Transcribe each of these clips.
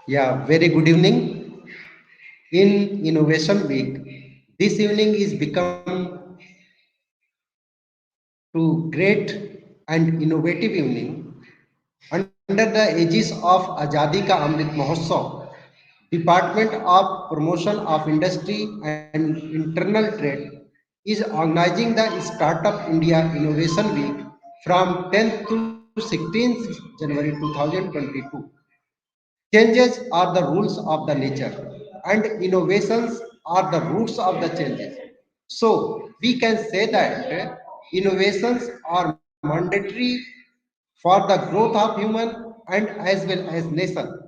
Yeah, very good evening. In Innovation Week, this evening is become to great and innovative evening under the aegis of Azadi Ka Amrit Mahotsav. Department of Promotion of Industry and Internal Trade is organizing the Startup India Innovation Week from 10th to 16th January 2022. Changes are the rules of the nature, and innovations are the roots of the changes. So we can say that innovations are mandatory for the growth of human and as well as nation.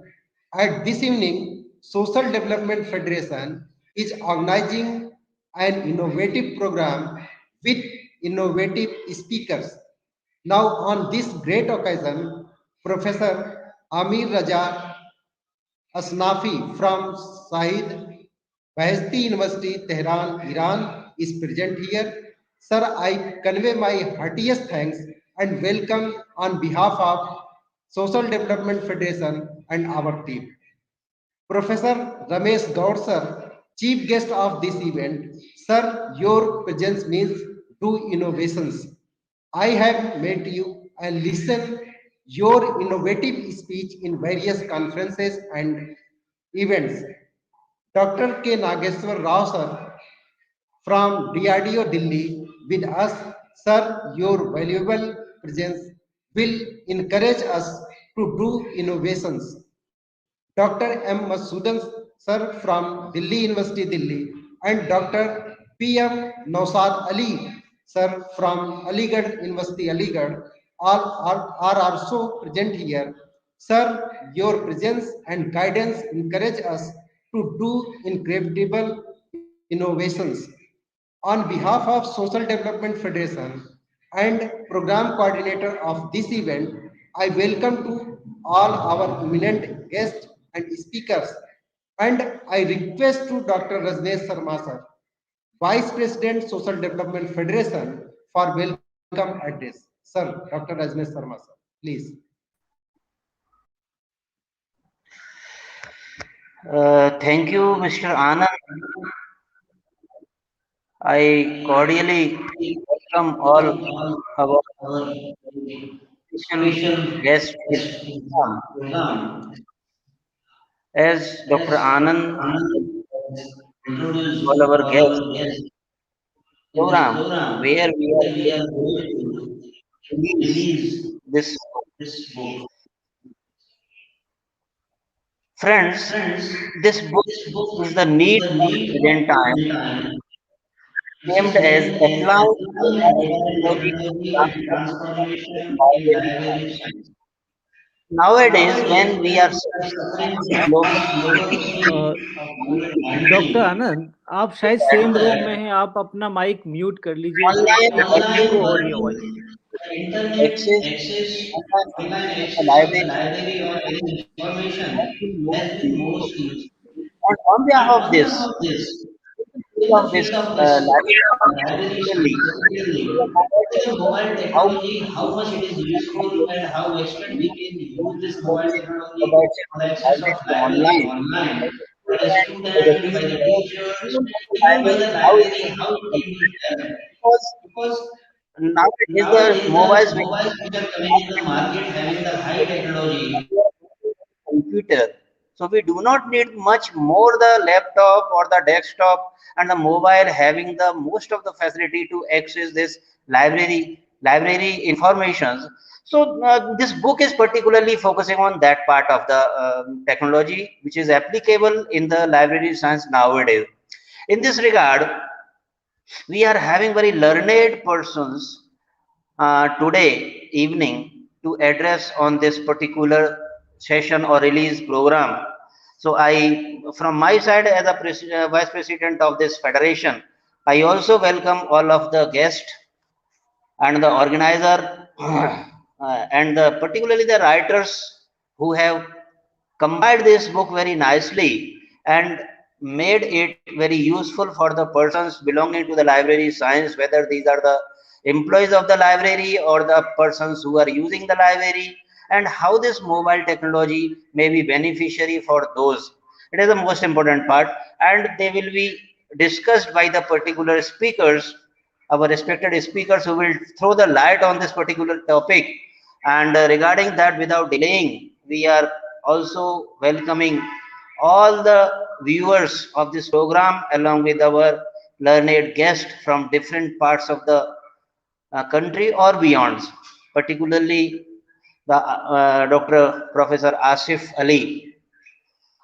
At this evening, Social Development Federation is organizing an innovative program with innovative speakers. Now, on this great occasion, Professor Amir Raja Asnafi from Shahid Beheshti University, Tehran, Iran is present here. Sir, I convey my heartiest thanks and welcome on behalf of Social Development Federation and our team. Professor Ramesh Gaur, sir, chief guest of this event. Sir, your presence means true innovations. I have met you and listened your innovative speech in various conferences and events. Dr. K. Nageswara Rao, sir, from DRDO Delhi with us. Sir, your valuable presence will encourage us to do innovations. Dr. M. Madusudhan, sir, from Delhi University, Delhi, and Dr. P. M. Naushad Ali, sir, from Aligarh University, Aligarh, are also present here. Sir, your presence and guidance encourage us to do incredible innovations. On behalf of Social Development Federation and Program Coordinator of this event, I welcome to all our eminent guests and speakers, and I request to Dr. Rajneesh Sharma sir, Vice President Social Development Federation for welcome address. Sir, Dr. Rajneesh Sharma sir, please. Thank you, Mr. Anand. I cordially welcome all our distinguished guests in this program. As Dr. Anand introduced all our guests program where we are going to release this book. Friends, this book is the need of present time, named as Applying Modern Technology to Transformation in Library Science. Nowadays, when we are suffering from global doctor Anand आप शायद same room में हैं आप अपना mic mute कर लीजिए थोड़ा online सा इको हो रही है voice access, online access of the library or any information has been most useful. And on behalf of this, of this library particularly, we are mobile technology, how much it is useful and how extent we can use this mobile technology for the access of library online, by the student, by the teachers, even by the library, how it can be helped. Because nowadays the mobiles which are computer. So we do not need much more the laptop or the desktop and the mobile having the most of the facility to access this library informations. So this book is particularly focusing on that part of the technology which is applicable in the library science nowadays. In this regard, we are having very learned persons today evening to address on this particular session or release program. So I, from my side as a vice president of this federation, I also welcome all of the guests and the organizer and particularly the writers who have compiled this book very nicely and made it very useful for the persons belonging to the library science, whether these are the employees of the library or the persons who are using the library, and how this mobile technology may be beneficiary for those. It is the most important part, and they will be discussed by the particular speakers, our respected speakers, who will throw the light on this particular topic. And regarding that, without delaying, we are also welcoming all the viewers of this program along with our learned guests from different parts of the country or beyond, particularly the Dr. Professor Asif Ali,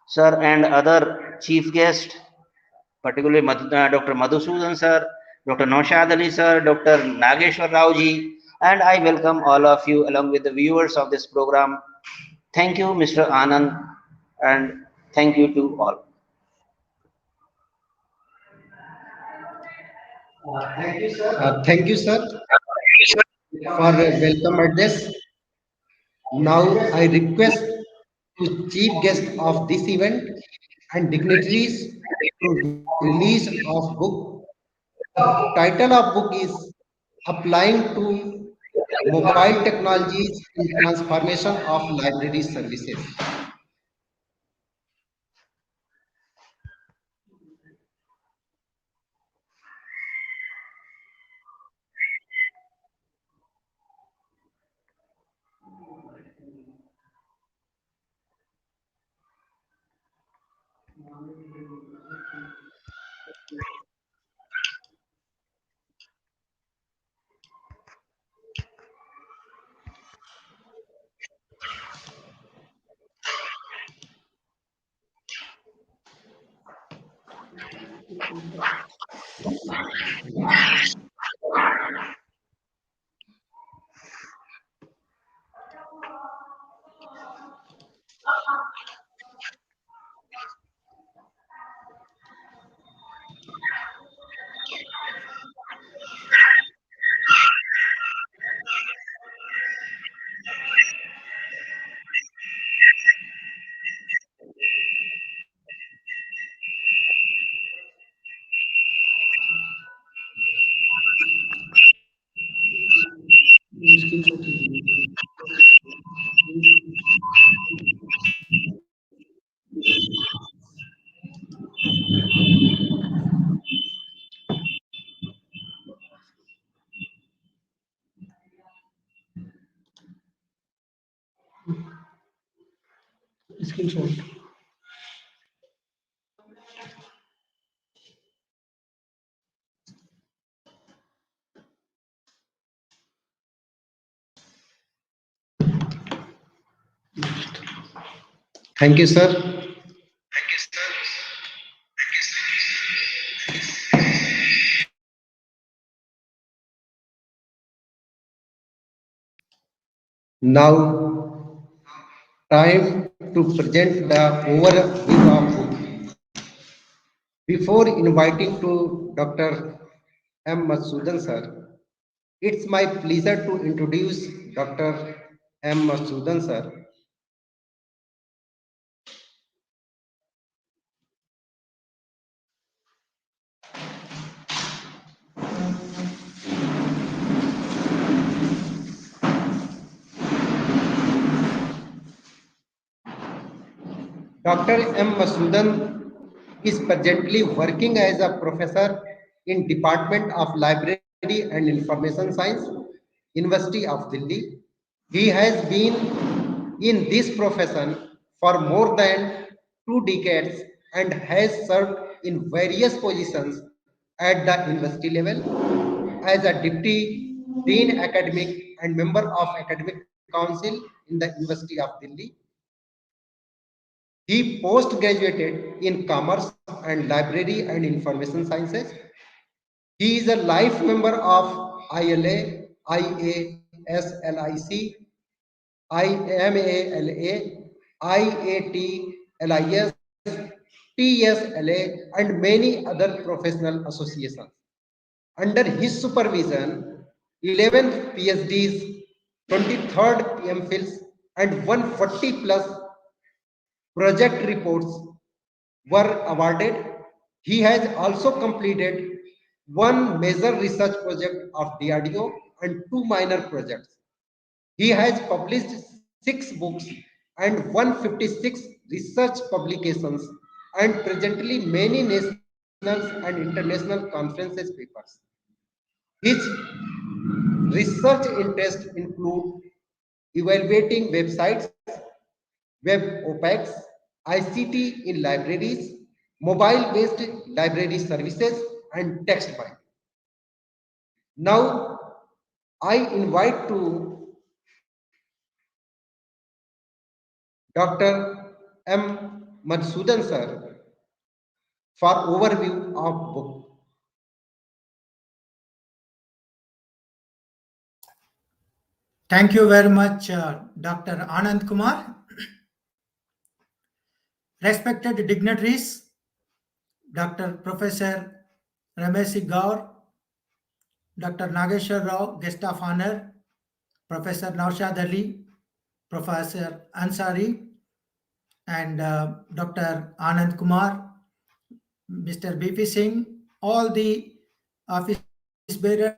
sir, and other chief guests, particularly Dr. Madusudhan sir, Dr. Naushad Ali sir, Dr. Nageswara ji, and I welcome all of you along with the viewers of this program. Thank you, Mr. Anand, and thank you to all. Thank you, sir, for welcome address. Now I request to chief guest of this event and dignitaries to release of book. The title of book is Applying to Mobile Technologies in Transformation of Library Services. Thank you, sir. Now, time to present the overview of book. Before inviting to Dr. M. Madusudhan sir, it's my pleasure to introduce Dr. M. Madusudhan sir. Dr. M. Madusudhan is presently working as a professor in Department of Library and Information Science, University of Delhi. He has been in this profession for more than 2 decades and has served in various positions at the university level as a deputy dean academic and member of academic council in the University of Delhi. He post-graduated in Commerce and Library and Information Sciences. He is a life member of ILA, IASLIC, IMALA, IATLIS, TSLA, and many other professional associations. Under his supervision, 11 PhDs, 23rd PMPhils, and 140 plus project reports were awarded. He has also completed one major research project of DRDO and two minor projects. He has published 6 books, and 156 research publications, and presently many national and international conferences papers. His research interests include evaluating websites, web OPEX, ICT in libraries, mobile-based library services, and text mining. Now, I invite to Dr. M. Madusudhan sir for overview of book. Thank you very much, Dr. Anand Kumar. Respected dignitaries, Dr. Professor Ramesh Gaur, Dr. Nageswara, guest of honor, Professor Naushad Ali, Professor Ansari, and Dr. Anand Kumar, Mr. BP Singh, all the office bearers,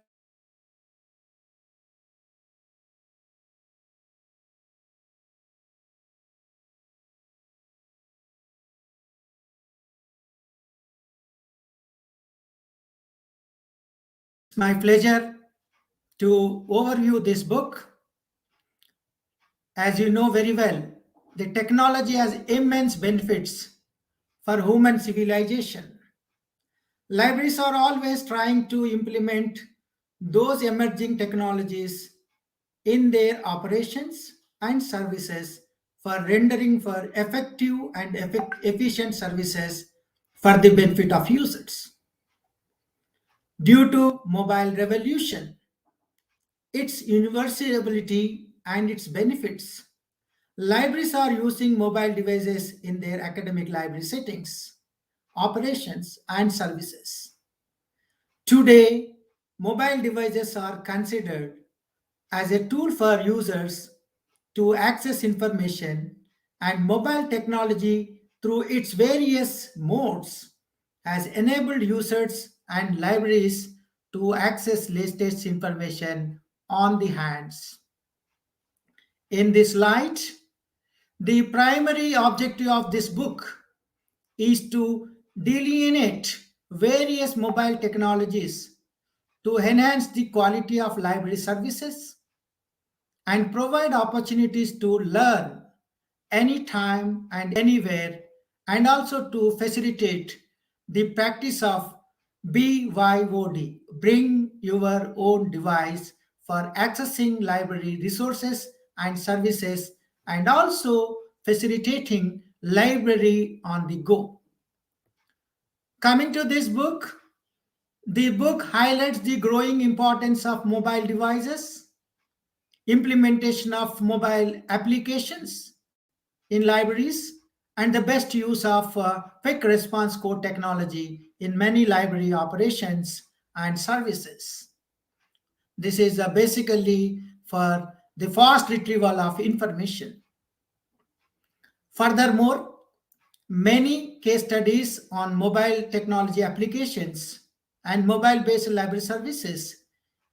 it's my pleasure to overview this book. As you know very well, the technology has immense benefits for human civilization. Libraries are always trying to implement those emerging technologies in their operations and services for rendering for effective and efficient services for the benefit of users. Due to mobile revolution, its universality and its benefits, libraries are using mobile devices in their academic library settings, operations, and services. Today, mobile devices are considered as a tool for users to access information, and mobile technology through its various modes has enabled users and libraries to access latest information on the hands. In this light, the primary objective of this book is to delineate various mobile technologies to enhance the quality of library services and provide opportunities to learn anytime and anywhere, and also to facilitate the practice of BYOD, bring your own device, for accessing library resources and services, and also facilitating library on the go. Coming to this book, the book highlights the growing importance of mobile devices, implementation of mobile applications in libraries, and the best use of quick response code technology in many library operations and services. This is basically for the fast retrieval of information. Furthermore, many case studies on mobile technology applications and mobile-based library services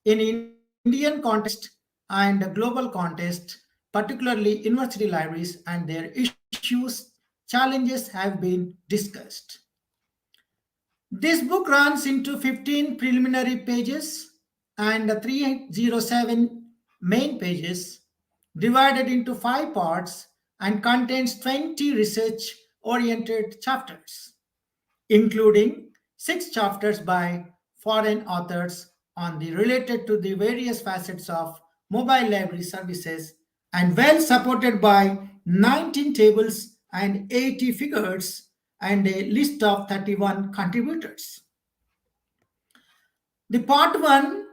in Indian context and global context, particularly university libraries and their issues, challenges have been discussed. This book runs into 15 preliminary pages and 307 main pages, divided into 5 parts, and contains 20 research-oriented chapters, including 6 chapters by foreign authors on the related to the various facets of mobile library services, and well supported by 19 tables and 80 figures and a list of 31 contributors. The part 1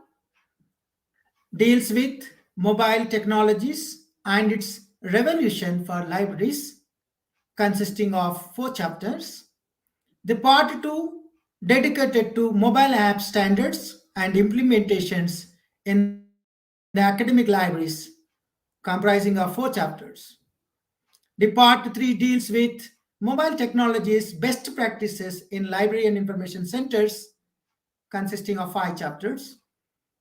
deals with mobile technologies and its revolution for libraries, consisting of 4 chapters. The part 2 dedicated to mobile app standards and implementations in the academic libraries, comprising of 4 chapters. The part 3 deals with mobile technologies best practices in library and information centers, consisting of 5 chapters.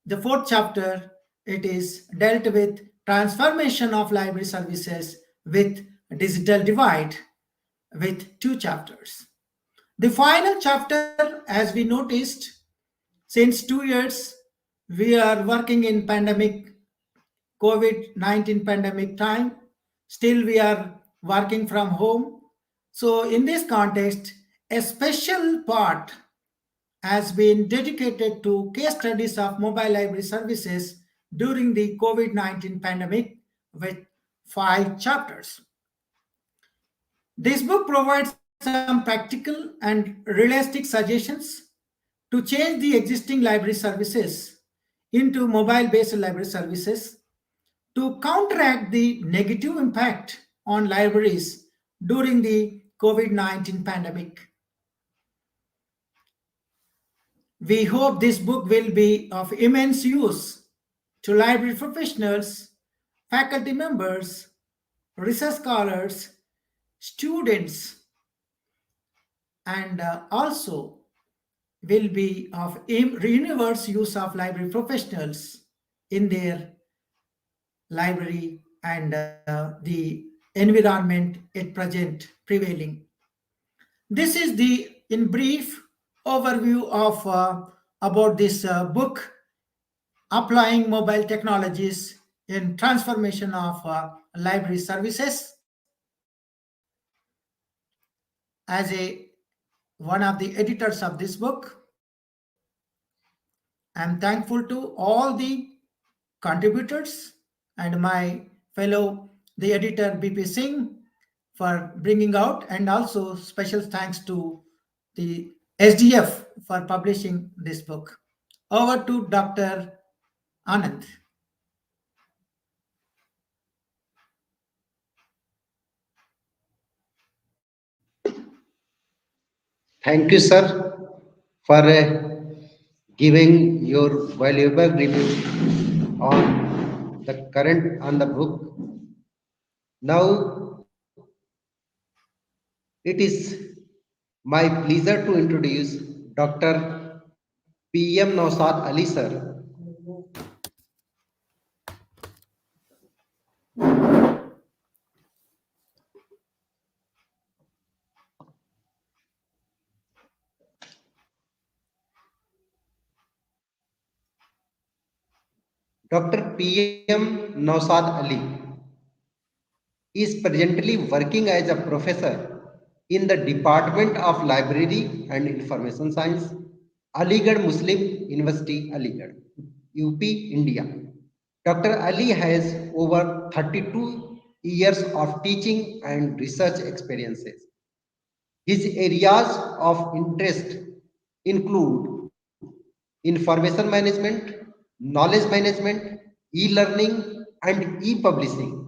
The 4th chapter, it is dealt with transformation of library services with digital divide with 2 chapters. The final chapter, as we noticed, since 2 years, we are working in pandemic, COVID-19 pandemic time. Still, we are working from home. So, in this context, a special part has been dedicated to case studies of mobile library services during the COVID-19 pandemic with 5 chapters. This book provides some practical and realistic suggestions to change the existing library services into mobile-based library services to counteract the negative impact on libraries during the COVID-19 pandemic. We hope this book will be of immense use to library professionals, faculty members, research scholars, students, and also will be of universe use of library professionals in their library and the environment at present prevailing. This is the in brief overview of about this book, applying mobile technologies in transformation of library services. As one of the editors of this book, I'm thankful to all the contributors and my fellow, the editor BP Singh, for bringing out, and also special thanks to the SDF for publishing this book. Over to Dr. Anand. Thank you, sir, for giving your valuable review on the current on the book. Now, it is my pleasure to introduce Dr. PM Naushad Ali, sir. Dr. PM Naushad Ali is presently working as a professor in the Department of Library and Information Science, Aligarh Muslim University, Aligarh, UP, India. Dr. Ali has over 32 years of teaching and research experiences. His areas of interest include information management, knowledge management, e-learning, and e-publishing.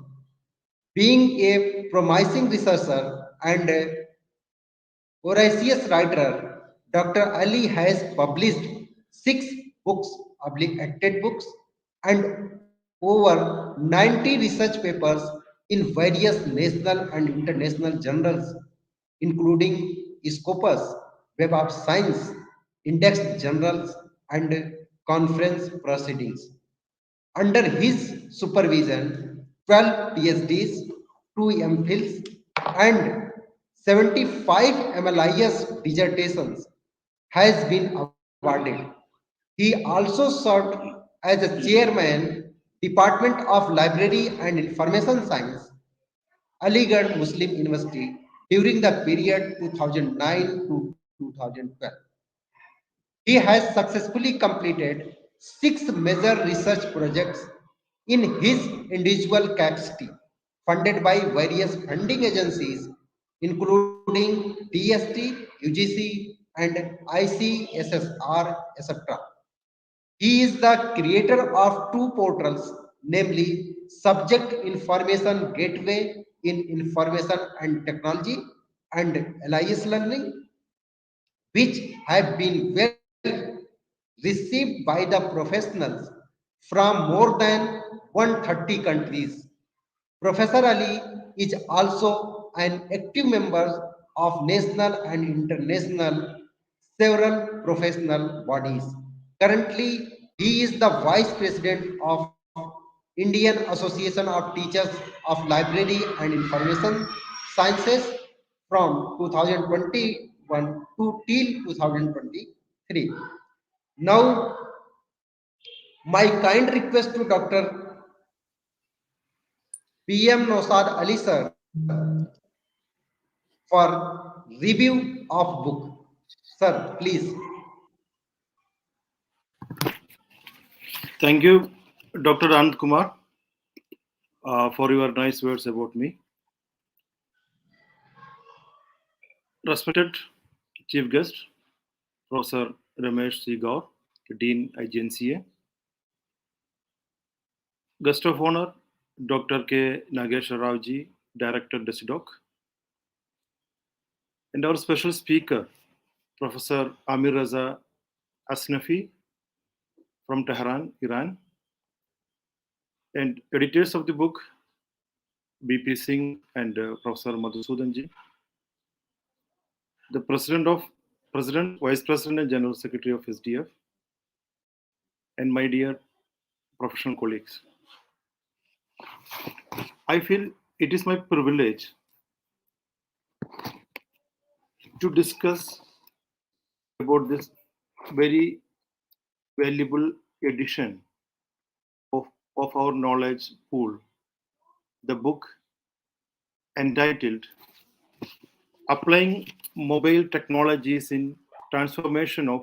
Being a promising researcher and a voracious writer, Dr. Ali has published 6 books, edited books, and over 90 research papers in various national and international journals, including Scopus, Web of Science, Index journals, and conference proceedings. Under his supervision, 12 PhDs, 2 MPhils, and 75 MLIS dissertations has been awarded. He also served as a chairman, Department of Library and Information Science, Aligarh Muslim University during the period 2009 to 2012. He has successfully completed 6 major research projects in his individual capacity, funded by various funding agencies, including DST, UGC, and ICSSR, etc. He is the creator of 2 portals, namely Subject Information Gateway in Information and Technology and LIS Learning, which have been well received by the professionals from more than 130 countries. Professor Ali is also an active member of national and international several professional bodies. Currently, he is the Vice President of Indian Association of Teachers of Library and Information Sciences from 2021 to till 2023. Now, my kind request to Dr. PM Naushad Ali sir for review of book. Sir, please. Thank you, Dr. Anand Kumar, for your nice words about me. Respected Chief Guest, Professor Ramesh C. Gaur, Dean IGNCA. Guest of Honor, Dr. K. Nageswara ji, Director DESIDOC. And our special speaker, Professor Amir Reza Asnafi from Tehran, Iran. And editors of the book, BP Singh and Professor Madusudhan ji. The President, Vice President and General Secretary of SDF, and my dear professional colleagues. I feel it is my privilege to discuss about this very valuable edition of our knowledge pool, the book entitled Applying Mobile Technologies in Transformation of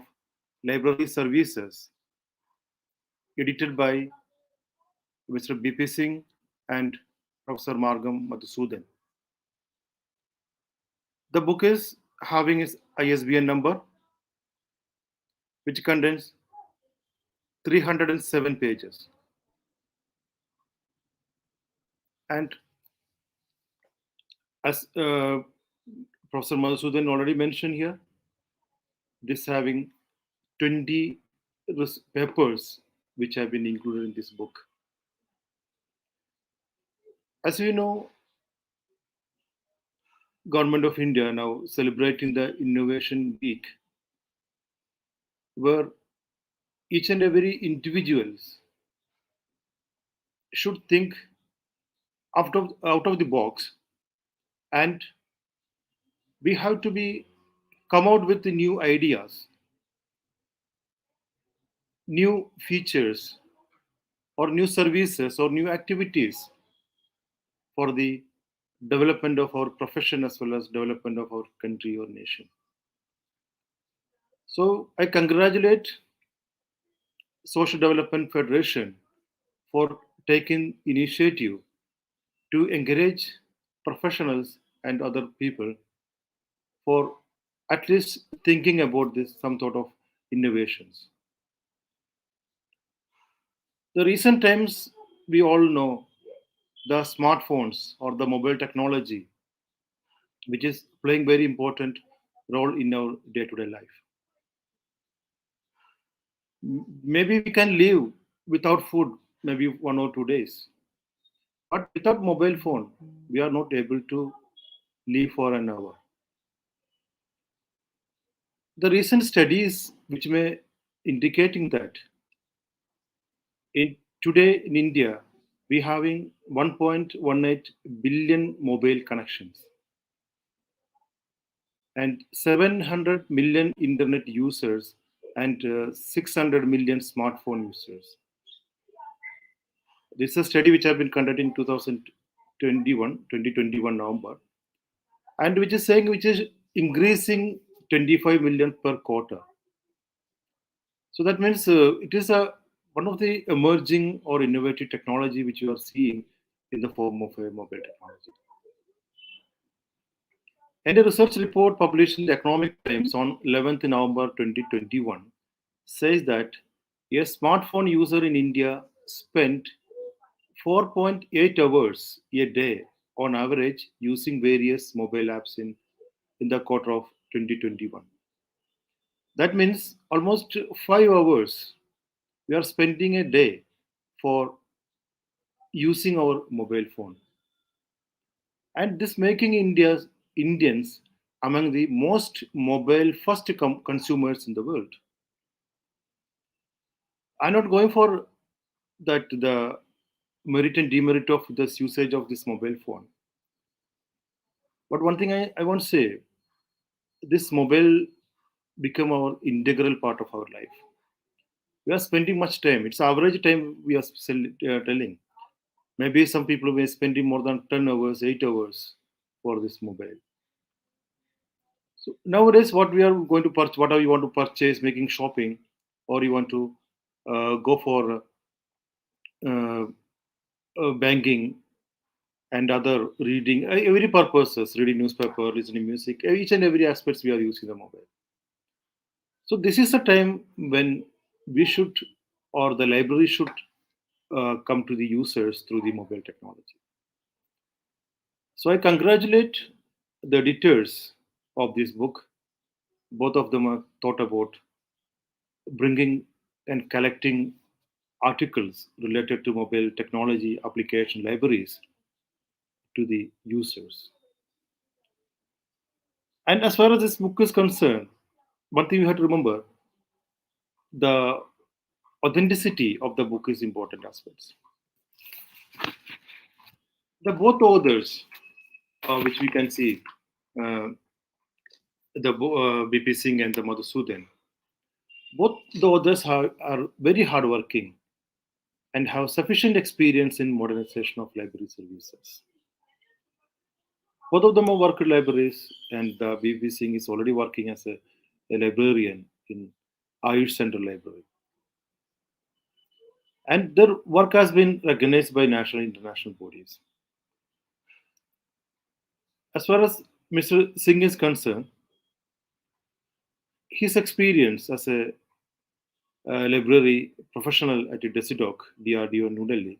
Library Services, edited by Mr. BP Singh and Professor Margam Madusudhan. The book is having its ISBN number, which contains 307 pages. And as Professor Madusudhan already mentioned here, this having 20 papers which have been included in this book. As you know, Government of India now celebrating the Innovation Week, where each and every individuals should think out of the box, and we have to come out with the new ideas, new features, or new services, or new activities for the development of our profession as well as development of our country or nation. So I congratulate Social Development Federation for taking initiative to encourage professionals and other people for at least thinking about this, some sort of innovations. The recent times, we all know the smartphones or the mobile technology, which is playing very important role in our day-to-day life. Maybe we can live without food maybe 1 or 2 days, but without mobile phone we are not able to live for an hour. The recent studies which may indicating that today in India we having 1.18 billion mobile connections and 700 million internet users and 600 million smartphone users. This is a study which have been conducted in 2021 November, and which is saying which is increasing 25 million per quarter. So that means it is one of the emerging or innovative technology which you are seeing in the form of a mobile technology. And a research report published in the Economic Times on 11th November 2021 says that a smartphone user in India spent 4.8 hours a day on average using various mobile apps in the quarter of 2021. That means almost 5 hours we are spending a day for using our mobile phone. And this making Indians among the most mobile first consumers in the world. I'm not going for that the merit and demerit of this usage of this mobile phone. But one thing I want to say, this mobile become our integral part of our life. We are spending much time. It's average time we are telling. Maybe some people may spending more than 10 hours, 8 hours for this mobile. So nowadays, what we are going to purchase, whatever you want to purchase, making shopping, or you want to go for uh, banking and other reading, every purposes, reading newspaper, listening music, each and every aspects we are using the mobile. So this is a time when we should, or the library should, come to the users through the mobile technology. So I congratulate the editors of this book. Both of them are thought about bringing and collecting articles related to mobile technology application libraries to the users. And as far as this book is concerned, one thing you have to remember, the authenticity of the book is important aspects. The both authors, which we can see, uh, BP Singh and the Madusudhan, both the authors are very hardworking and have sufficient experience in modernization of library services. Both of them have worked in libraries, and BP Singh is already working as a librarian in Ayush Central Library. And their work has been recognized by national and international bodies. As far as Mr. Singh is concerned, his experience as a library professional at DESIDOC, DRDO in New Delhi,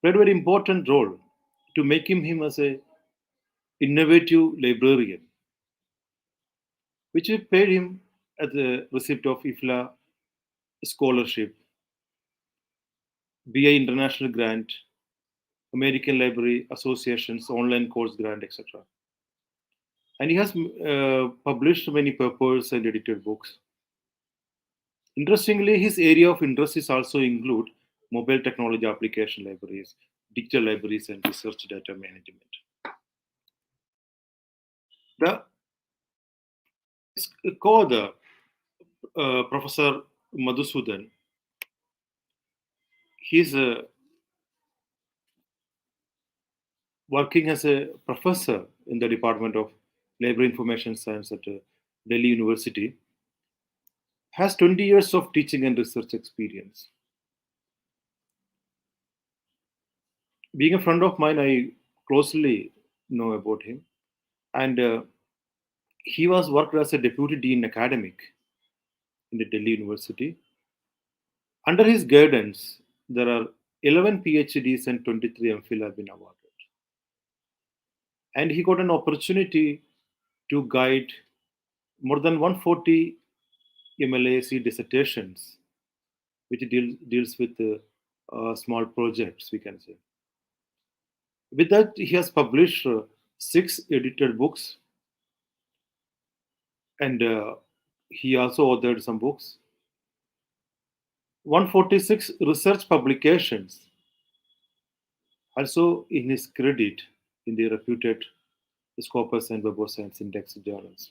played a very important role to make him as a innovative librarian, which paid him at the receipt of IFLA scholarship, BI international grant, American Library Association's online course grant, etc. And he has published many papers and edited books. Interestingly, his area of interest is also include mobile technology application libraries, digital libraries, and research data management. The co-author, Professor Madusudhan, he's working as a professor in the Department of Library Information Science at Delhi University, has 20 years of teaching and research experience. Being a friend of mine, I closely know about him, and he was worked as a deputy dean academic in the Delhi University. Under his guidance, there are 11 PhDs and 23 MPhil have been awarded. And he got an opportunity to guide more than 140 MLAC dissertations, which deals with small projects, we can say. With that, he has published 6 edited books, and he also authored some books. 146 research publications, also in his credit in the reputed Scopus and Web of Science Index journals.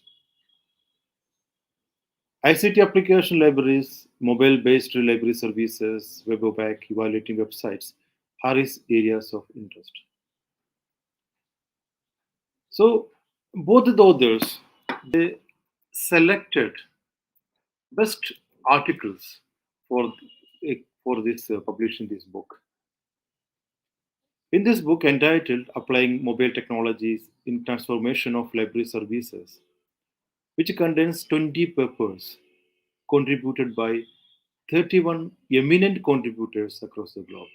ICT application libraries, mobile-based library services, web of back, evaluating websites are his areas of interest. So both the authors, they selected best articles for this publishing this book. In this book entitled Applying Mobile Technologies in Transformation of Library Services, which contains 20 papers contributed by 31 eminent contributors across the globe.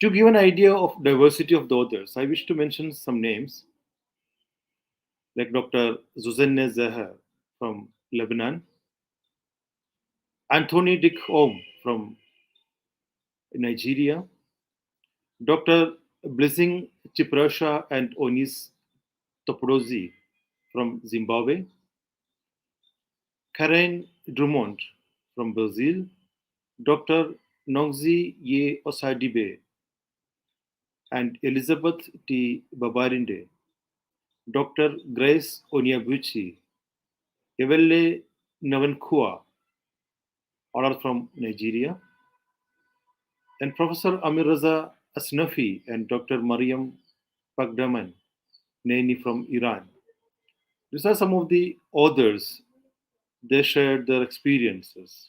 To give an idea of diversity of the authors, I wish to mention some names like Dr. Zuzanne Zahar from Lebanon, Anthony Dick Om from Nigeria, Dr. Blessing Chiprasha and Onis Toporozi from Zimbabwe, Karen Drummond from Brazil, Dr. Nongzi Ye Osadibe and Elizabeth T. Babarinde, Dr. Grace Onyabuchi, Evelle Navankua, all are from Nigeria, and Professor Amir Reza Asnafi and Dr. Mariam Pagdaman, Naini from Iran. These are some of the authors. They shared their experiences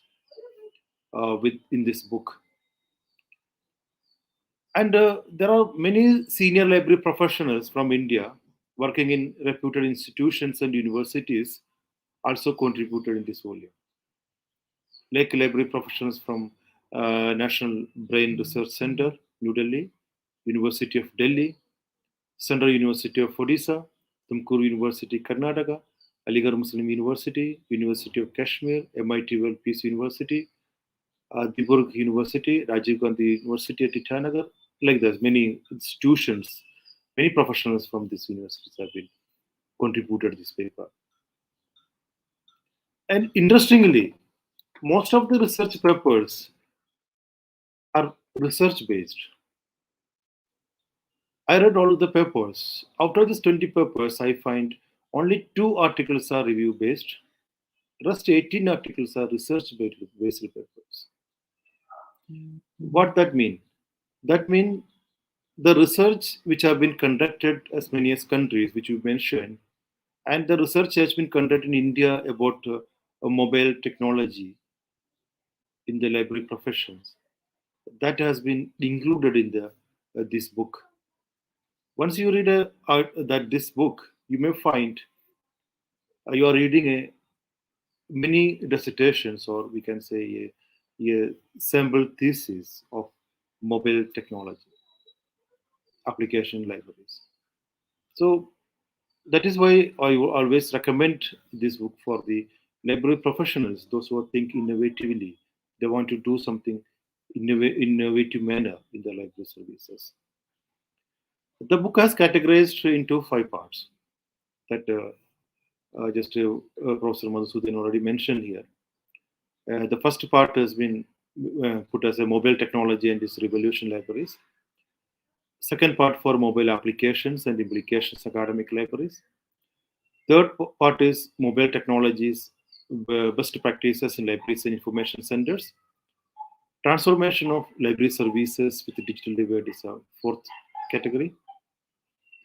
in this book. And there are many senior library professionals from India working in reputed institutions and universities also contributed in this volume. Like library professionals from National Brain Research Center, New Delhi, University of Delhi, Central University of Odisha, Tumkur University, Karnataka, Aligarh Muslim University, University of Kashmir, MIT World Peace University, Dibrugarh University, Rajiv Gandhi University at Itanagar. Like this, many institutions, many professionals from these universities have been contributed this paper. And interestingly, most of the research papers are research based. I read all the papers. Out of these 20 papers, I find only 2 articles are review based. Rest 18 articles are research based papers. What that mean? That means the research which have been conducted as many as countries which you mentioned, and the research has been conducted in India about mobile technology in the library professions. That has been included in the this book. Once you read that this book, you may find you are reading a many dissertations, or we can say a sample thesis of mobile technology application libraries. So that is why I always recommend this book for the library professionals, those who think innovatively. They want to do something innovative manner in the library services. The book has categorized into 5 parts that just Professor Madusudhan already mentioned here. The first part has been put as a mobile technology and its revolution libraries. Second part for mobile applications and implications academic libraries. Third part is mobile technologies, best practices in libraries and information centers. Transformation of library services with the digital divide is a 4th category.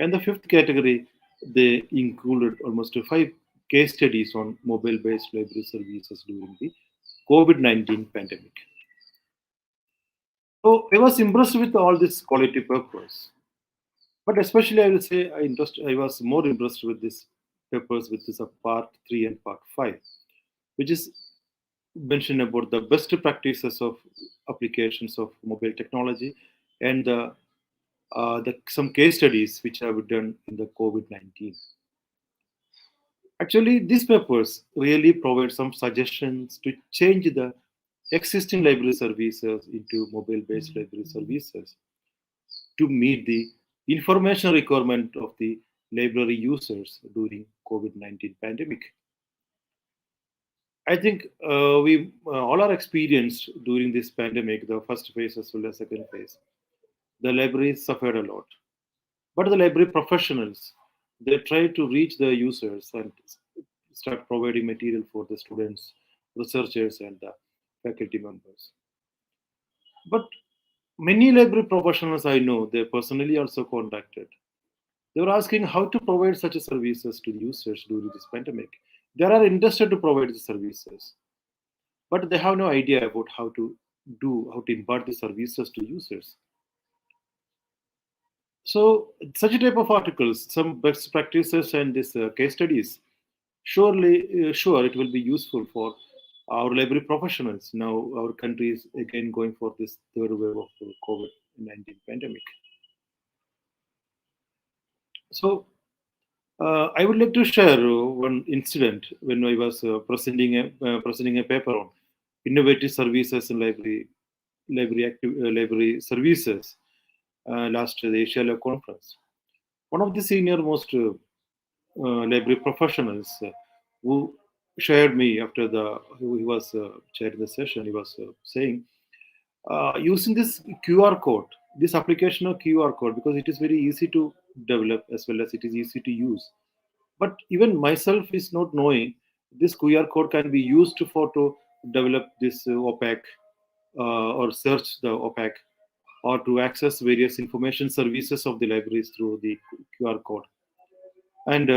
And the 5th category, they included almost 5 case studies on mobile-based library services during the COVID-19 pandemic. So I was impressed with all these quality papers. But especially I will say I was more impressed with these papers with this part 3 and part 5, which is mentioned about the best practices of applications of mobile technology and some case studies which have been done in the COVID-19. Actually, these papers really provide some suggestions to change the existing library services into mobile-based library services to meet the information requirement of the library users during COVID-19 pandemic. I think we all are experienced during this pandemic, the first phase as well as second phase. The libraries suffered a lot, but the library professionals, they try to reach the users and start providing material for the students, researchers, and the faculty members. But many library professionals I know, they personally also contacted. They were asking how to provide such services to the users during this pandemic. They are interested to provide the services, but they have no idea about how to impart the services to users. So such a type of articles, some best practices and this case studies, sure it will be useful for our library professionals. Now our country is again going for this third wave of COVID-19 pandemic. So I would like to share one incident when I was presenting a paper on innovative services in library services last the Asia Lab conference. One of the senior most library professionals who shared me after he was chairing the session, he was saying using this QR code, this application of QR code, because it is very easy to develop as well as it is easy to use. But even myself is not knowing this QR code can be used to develop this OPAC or search the OPAC or to access various information services of the libraries through the QR code. And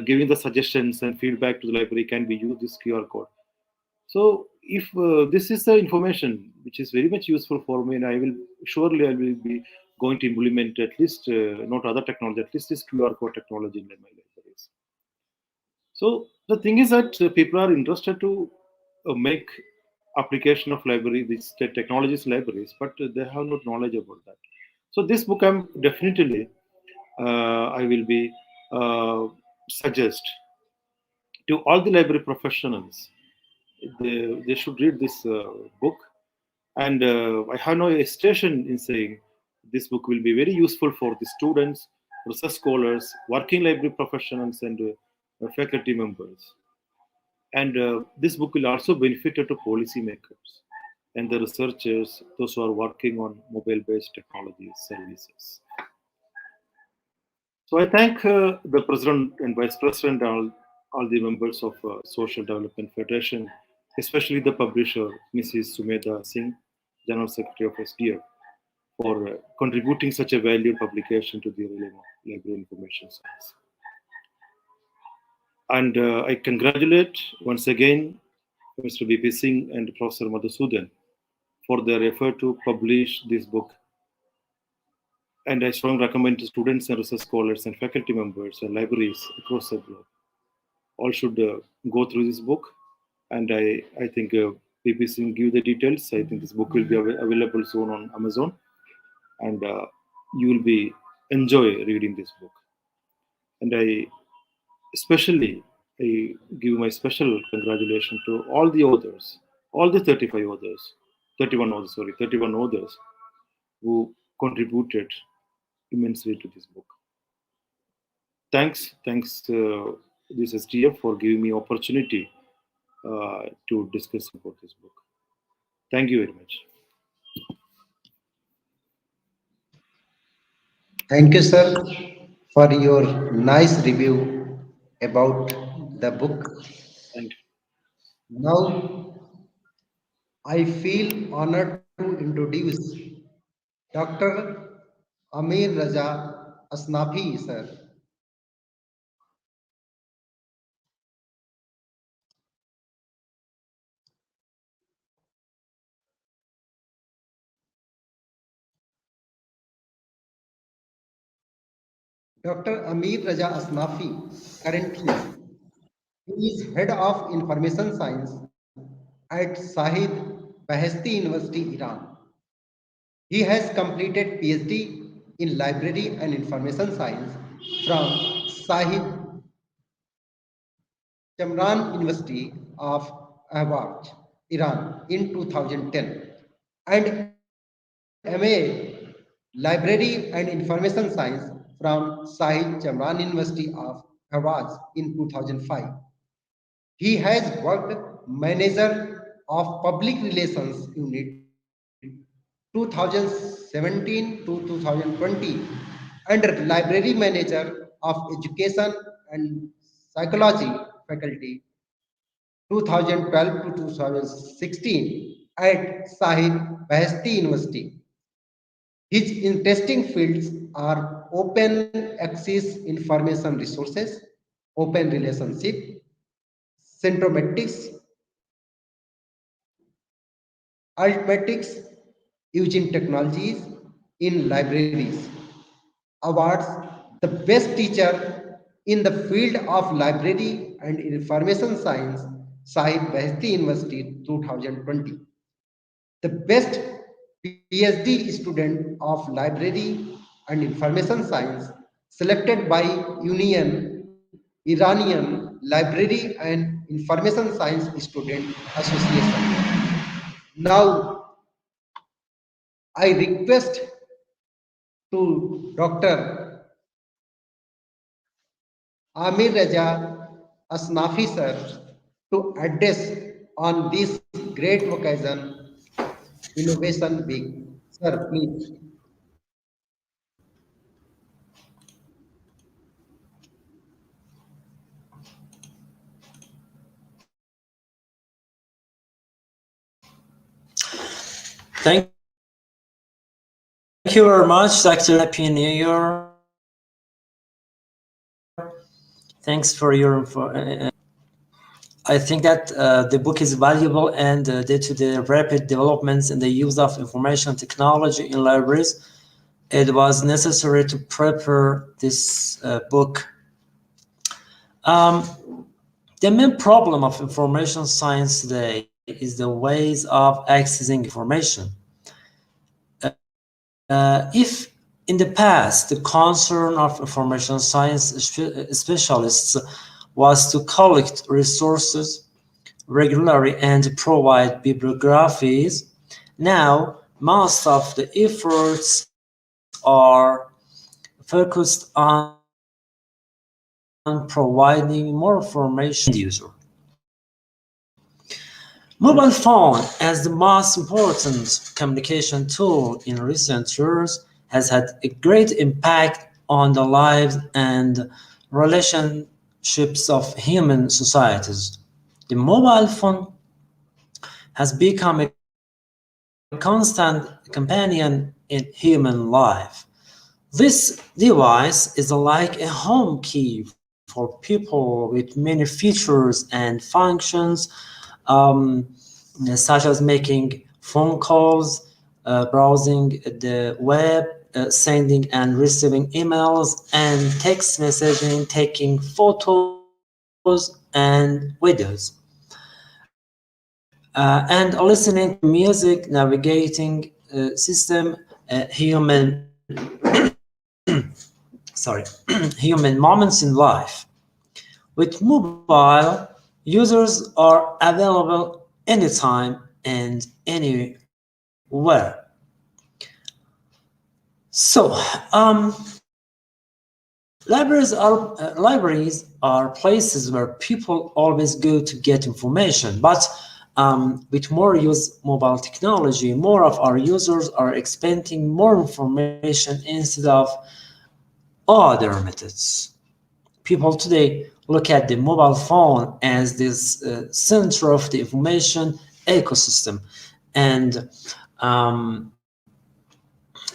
giving the suggestions and feedback to the library can be used this QR code. So if this is the information which is very much useful for me, and I will be going to implement at least not other technology, at least this QR code technology in my libraries. So the thing is that people are interested to make application of library, these technologies libraries, but they have not knowledge about that. So this book I'm definitely I will be suggest to all the library professionals. They should read this book, and I have no hesitation in saying this book will be very useful for the students, research scholars, working library professionals, and faculty members. And this book will also benefit to policymakers and the researchers, those who are working on mobile-based technologies services. So I thank the President and Vice President, all the members of Social Development Federation, especially the publisher, Mrs. Sumedha Singh, General Secretary of SDF, for contributing such a valued publication to the realm of library information science. And I congratulate once again Mr. B.P. Singh and Professor Madusudhan for their effort to publish this book. And I strongly recommend to students and research scholars and faculty members and libraries across the globe. All should go through this book. And I think B.P. Singh give the details. I think this book will be available soon on Amazon. And you will be enjoy reading this book. And I give my special congratulations to all the authors, all the 31 authors who contributed immensely to this book. Thanks this SDF for giving me opportunity to discuss about this book. Thank you very much. Thank you, sir, for your nice review about the book. Thank you. Now, I feel honored to introduce Dr. Amir Reza Asnafi, sir. Dr. Amir Reza Asnafi, currently, he is Head of Information Science at Shahid Beheshti University, Iran. He has completed PhD in Library and Information Science from Shahid Chamran University of Ahwaz, Iran in 2010 and MA Library and Information Science from Shahid Chamran University of Ahwaz in 2005. He has worked Manager of Public Relations Unit 2017 to 2020 and Library Manager of Education and Psychology Faculty 2012 to 2016 at Shahid Beheshti University. His interesting fields are open access information resources, open relationship, centrometrics, altmatics, using technologies in libraries. Awards the best teacher in the field of library and information science, Shahid Beheshti University 2020. The best PhD student of library and information science selected by Union Iranian Library and Information Science Student Association. Now, I request to Dr. Amir Reza Asnafi sir to address on this great occasion, Innovation Week. Sir, please. Thank you very much, Dr. Happy New Year. Thanks for your info. I think that the book is valuable, and due to the rapid developments in the use of information technology in libraries, it was necessary to prepare this book. The main problem of information science today is the ways of accessing information. If in the past the concern of information science specialists was to collect resources regularly and provide bibliographies, now most of the efforts are focused on providing more information to the user. Mobile phone, as the most important communication tool in recent years, has had a great impact on the lives and relationships of human societies. The mobile phone has become a constant companion in human life. This device is like a home key for people with many features and functions, such as making phone calls, browsing the web, sending and receiving emails and text messaging, taking photos and videos, and listening to music, navigating system, human human moments in life. With mobile, users are available anytime and anywhere. So, libraries are places where people always go to get information, but with more use mobile technology, more of our users are expecting more information instead of other methods. People today look at the mobile phone as this center of the information ecosystem, and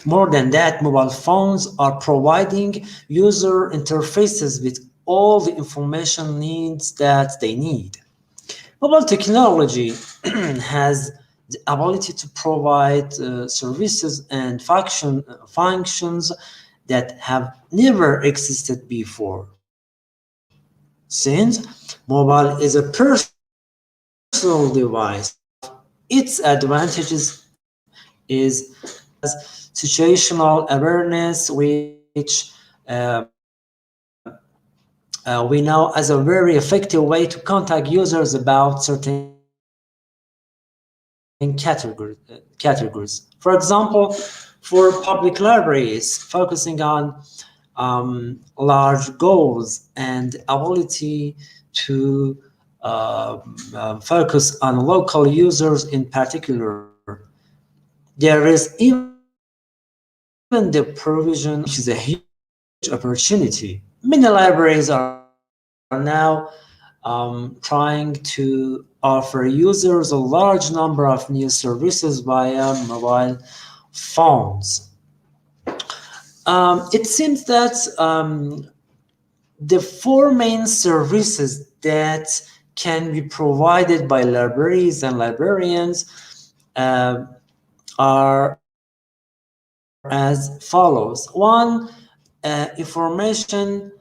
more than that, mobile phones are providing user interfaces with all the information needs that they need. Mobile technology has the ability to provide services and functions that have never existed before. Since mobile is a personal device, its advantages is situational awareness, which we know as a very effective way to contact users about certain categories. For example, for public libraries, focusing on large goals and ability to focus on local users in particular. There is even the provision, which is a huge opportunity. Many libraries are now trying to offer users a large number of new services via mobile phones. It seems that the four main services that can be provided by libraries and librarians are as follows. One, information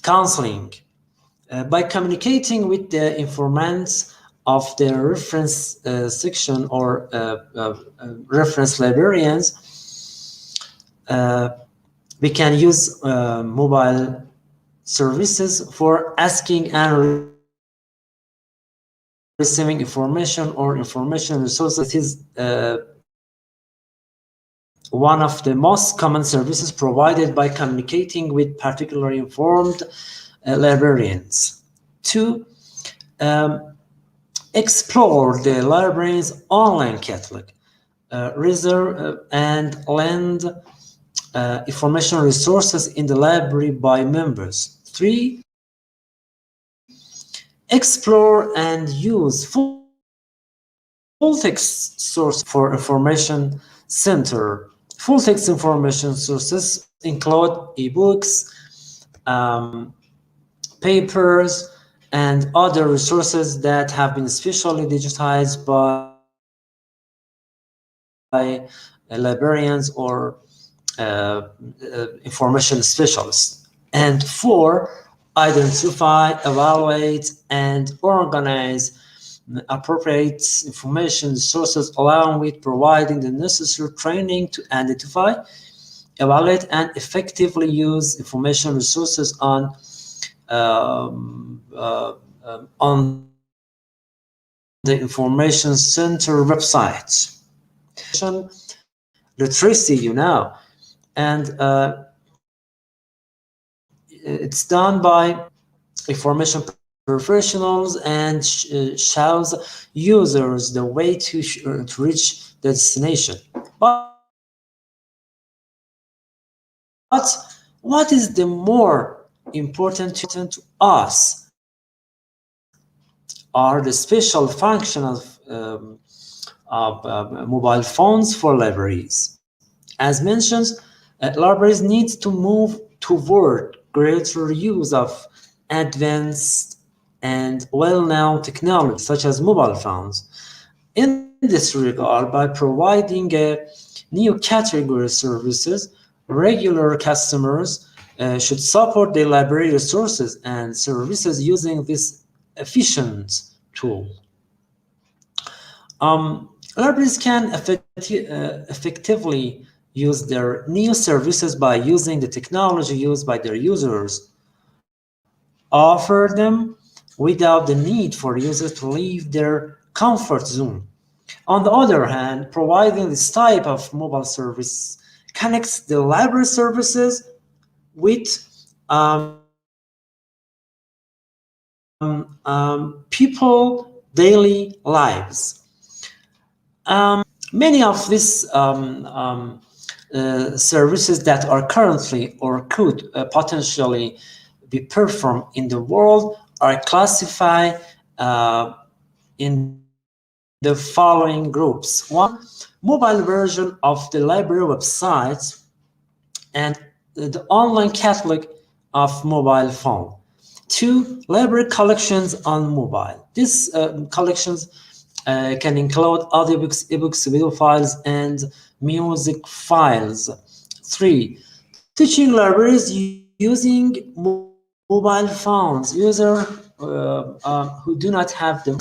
counseling. By communicating with the informants of the reference section or reference librarians, we can use mobile services for asking and receiving information or information resources. It is one of the most common services provided by communicating with particularly informed librarians. Two, explore the library's online catalog, reserve and lend information resources in the library by members. 3. Explore and use full-text source for information center. Full-text information sources include ebooks, papers, and other resources that have been specially digitized by librarians or information specialists. And 4, identify, evaluate, and organize appropriate information sources, along with providing the necessary training to identify, evaluate, and effectively use information resources on the information center website. Literacy, and it's done by information professionals and shows users the way to reach the destination. But what is the more important to us are the special function of mobile phones for libraries. As mentioned, libraries need to move toward greater use of advanced and well-known technology such as mobile phones. In this regard, by providing a new category of services, regular customers should support the library resources and services using this efficient tool. Libraries can effectively use their new services by using the technology used by their users, offer them without the need for users to leave their comfort zone. On the other hand, providing this type of mobile service connects the library services with people daily lives. Many of these services that are currently or could potentially be performed in the world are classified in the following groups. 1, mobile version of the library website and the online catalog of mobile phone. 2, library collections on mobile. These collections can include audiobooks, ebooks, video files, and music files. 3, teaching libraries using mobile phones. Users who do not have them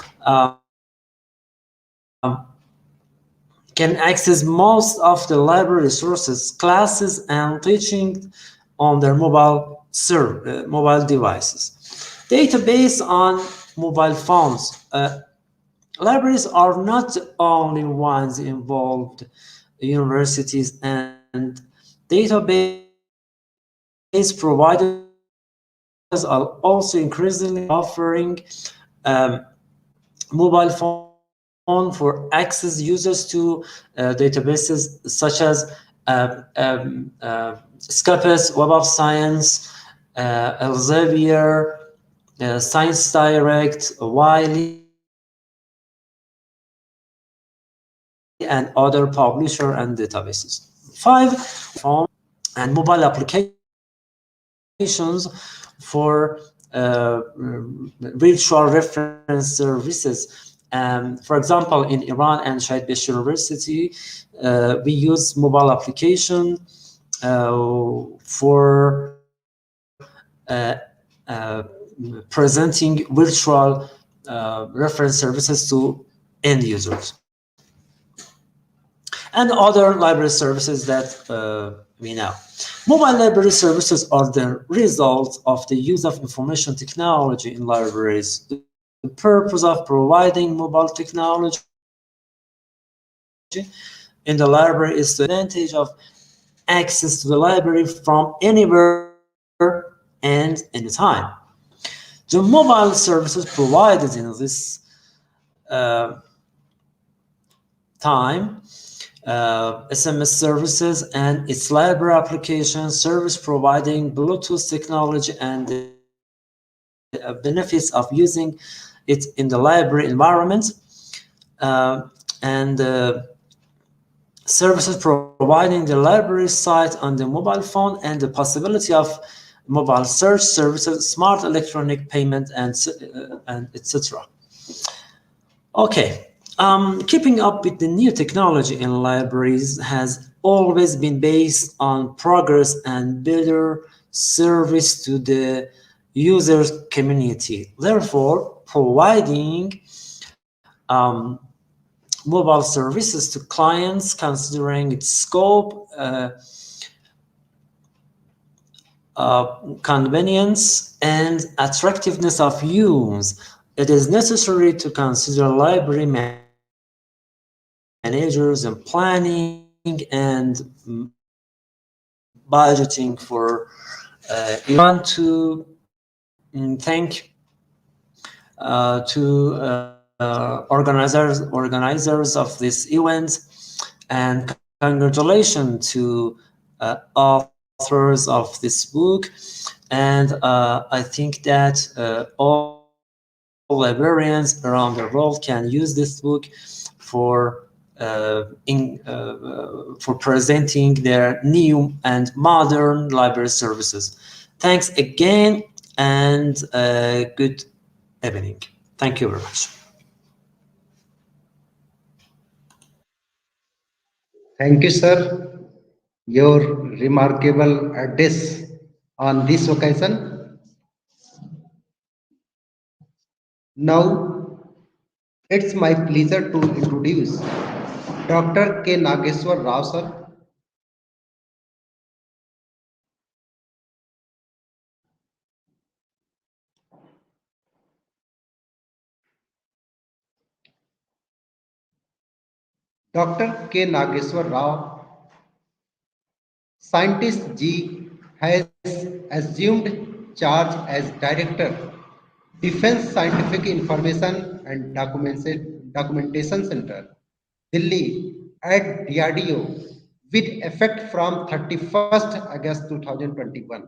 can access most of the library resources, classes, and teaching on their mobile devices. Database on mobile phones. Libraries are not the only ones involved. Universities and database providers are also increasingly offering mobile phone for access users to databases such as Scopus, Web of Science, Elsevier, Science Direct, Wiley, and other publisher and databases. 5, phone and mobile applications for virtual reference services. For example, in Iran and Shahid University, we use mobile application for presenting virtual reference services to end users. And other library services that we know. Mobile library services are the result of the use of information technology in libraries. The purpose of providing mobile technology in the library is the advantage of access to the library from anywhere and anytime. The mobile services provided in this time, SMS services and its library application service providing Bluetooth technology and the benefits of using it in the library environment, and services providing the library site on the mobile phone and the possibility of mobile search services, smart electronic payment, and etc. Okay. Keeping up with the new technology in libraries has always been based on progress and better service to the user community. Therefore, providing mobile services to clients considering its scope, convenience, and attractiveness of use, it is necessary to consider library managers and planning and budgeting for. We want to thank organizers of this event, and congratulations to authors of this book. And I think that all librarians around the world can use this book for presenting their new and modern library services. Thanks again, and good evening. Thank you very much. Thank you, sir. Your remarkable address on this occasion. Now, it's my pleasure to introduce Dr. K. Nageswara Rao, sir. Dr. K. Nageswara Rao, Scientist G, has assumed charge as Director, Defense Scientific Information and Documentation Center, Delhi at DRDO with effect from 31st August 2021.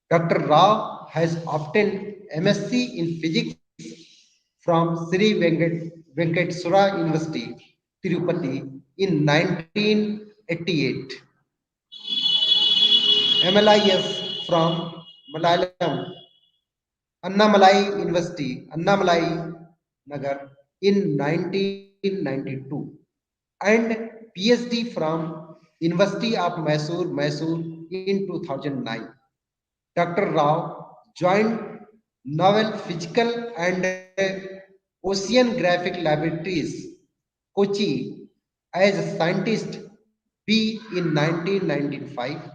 Dr. Rao has obtained MSc in Physics from Sri Venkateswara University, Tirupati in 1988. MLIS from Malayalam, Annamalai University, Annamalai Nagar in 1992, and PhD from University of Mysore, Mysore in 2009. Dr. Rao joined Novel Physical and Oceanographic Laboratories, Kochi, as a scientist B in 1995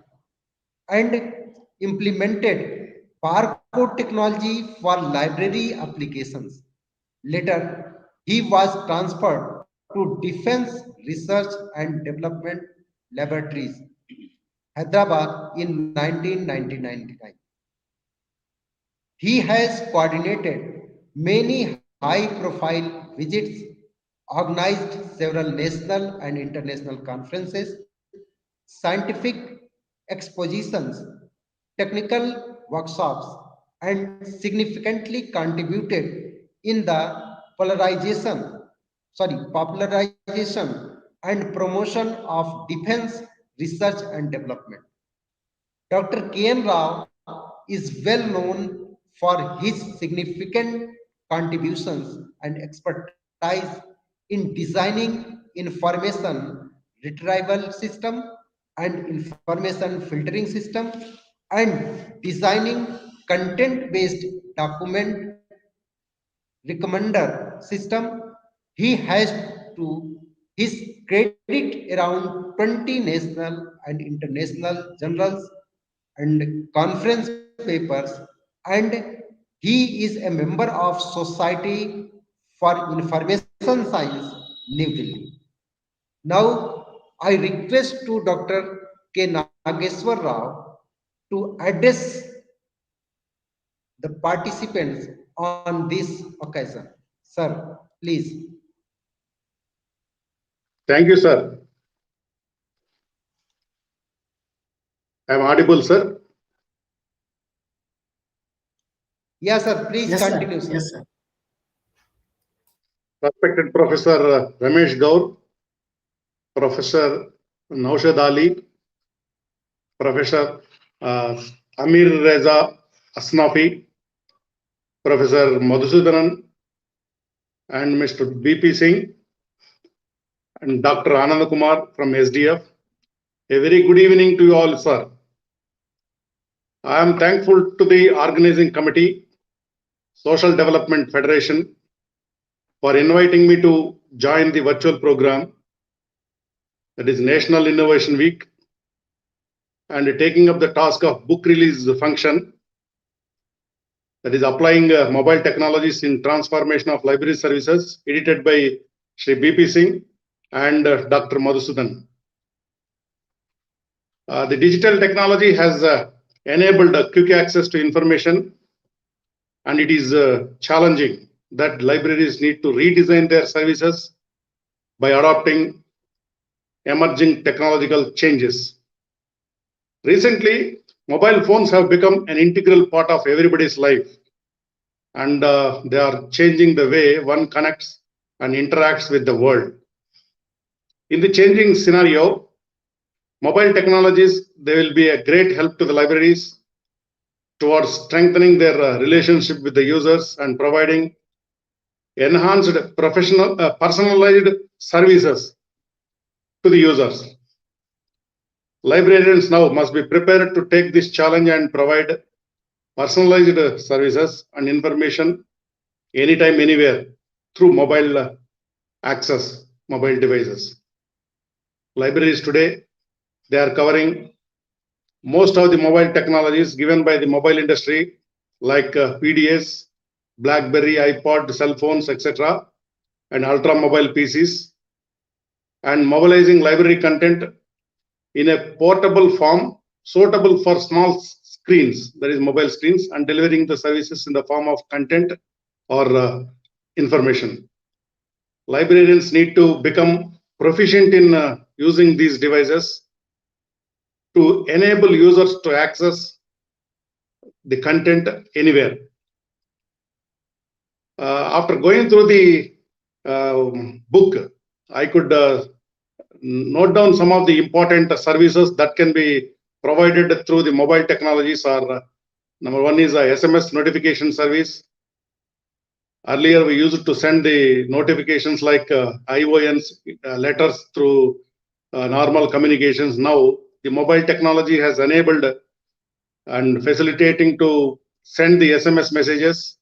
and implemented barcode technology for library applications. Later, he was transferred to Defense Research and Development Laboratories, Hyderabad in 1999. He has coordinated many high-profile visits, organized several national and international conferences, scientific expositions, technical workshops, and significantly contributed in the popularization and promotion of defense research and development. Dr. K.N. Rao is well known for his significant contributions and expertise in designing information retrieval system and information filtering system and designing content-based document recommender system. He has to his credit around 20 national and international journals and conference papers, and he is a member of Society for Information Science, New Delhi. Now, I request to Dr. K. Nageswara Rao to address the participants on this occasion. Sir, please. Thank you, sir. I am audible, sir. Yes, sir. Please Yes, sir. continue, sir. Yes, sir. Respected Professor Ramesh Gaur, Professor Naushad Ali, Professor Amir Reza Asnafi, Professor Madusudhan, and Mr. BP Singh, and Dr. Anand Kumar from SDF. A very good evening to you all, sir. I am thankful to the organizing committee, Social Development Federation, for inviting me to join the virtual program, that is National Innovation Week, and taking up the task of book release function, that is applying mobile technologies in transformation of library services, edited by Shri BP Singh and Dr. Madusudhan. The digital technology has enabled quick access to information, and it is challenging that libraries need to redesign their services by adopting emerging technological changes. Recently, mobile phones have become an integral part of everybody's life, and they are changing the way one connects and interacts with the world. In the changing scenario, mobile technologies, they will be a great help to the libraries towards strengthening their relationship with the users and providing enhanced personalized services to the users. Librarians now must be prepared to take this challenge and provide personalized services and information anytime, anywhere through mobile access, mobile devices. Libraries today, they are covering most of the mobile technologies given by the mobile industry, like PDS, BlackBerry, iPod, cell phones, etc., and ultra mobile PCs, and mobilizing library content in a portable form suitable for small screens, that is mobile screens, and delivering the services in the form of content or information. Librarians need to become proficient in using these devices to enable users to access the content anywhere. After going through the book, I could note down some of the important services that can be provided through the mobile technologies. Number one is a SMS notification service. Earlier, we used to send the notifications like IONs letters through normal communications. Now, the mobile technology has enabled and facilitating to send the SMS messages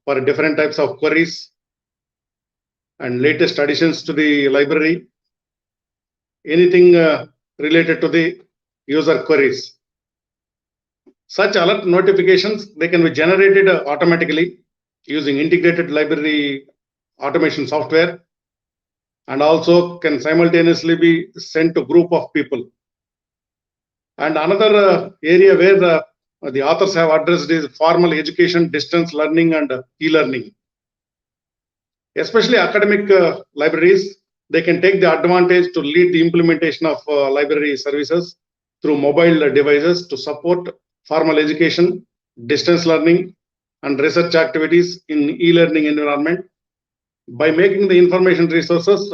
for different types of queries and latest additions to the library, anything related to the user queries. Such alert notifications, they can be generated automatically using integrated library automation software, and also can simultaneously be sent to a group of people. And another area where the authors have addressed is formal education, distance learning, and e-learning. Especially academic libraries, they can take the advantage to lead the implementation of library services through mobile devices to support formal education, distance learning, and research activities in e-learning environment by making the information resources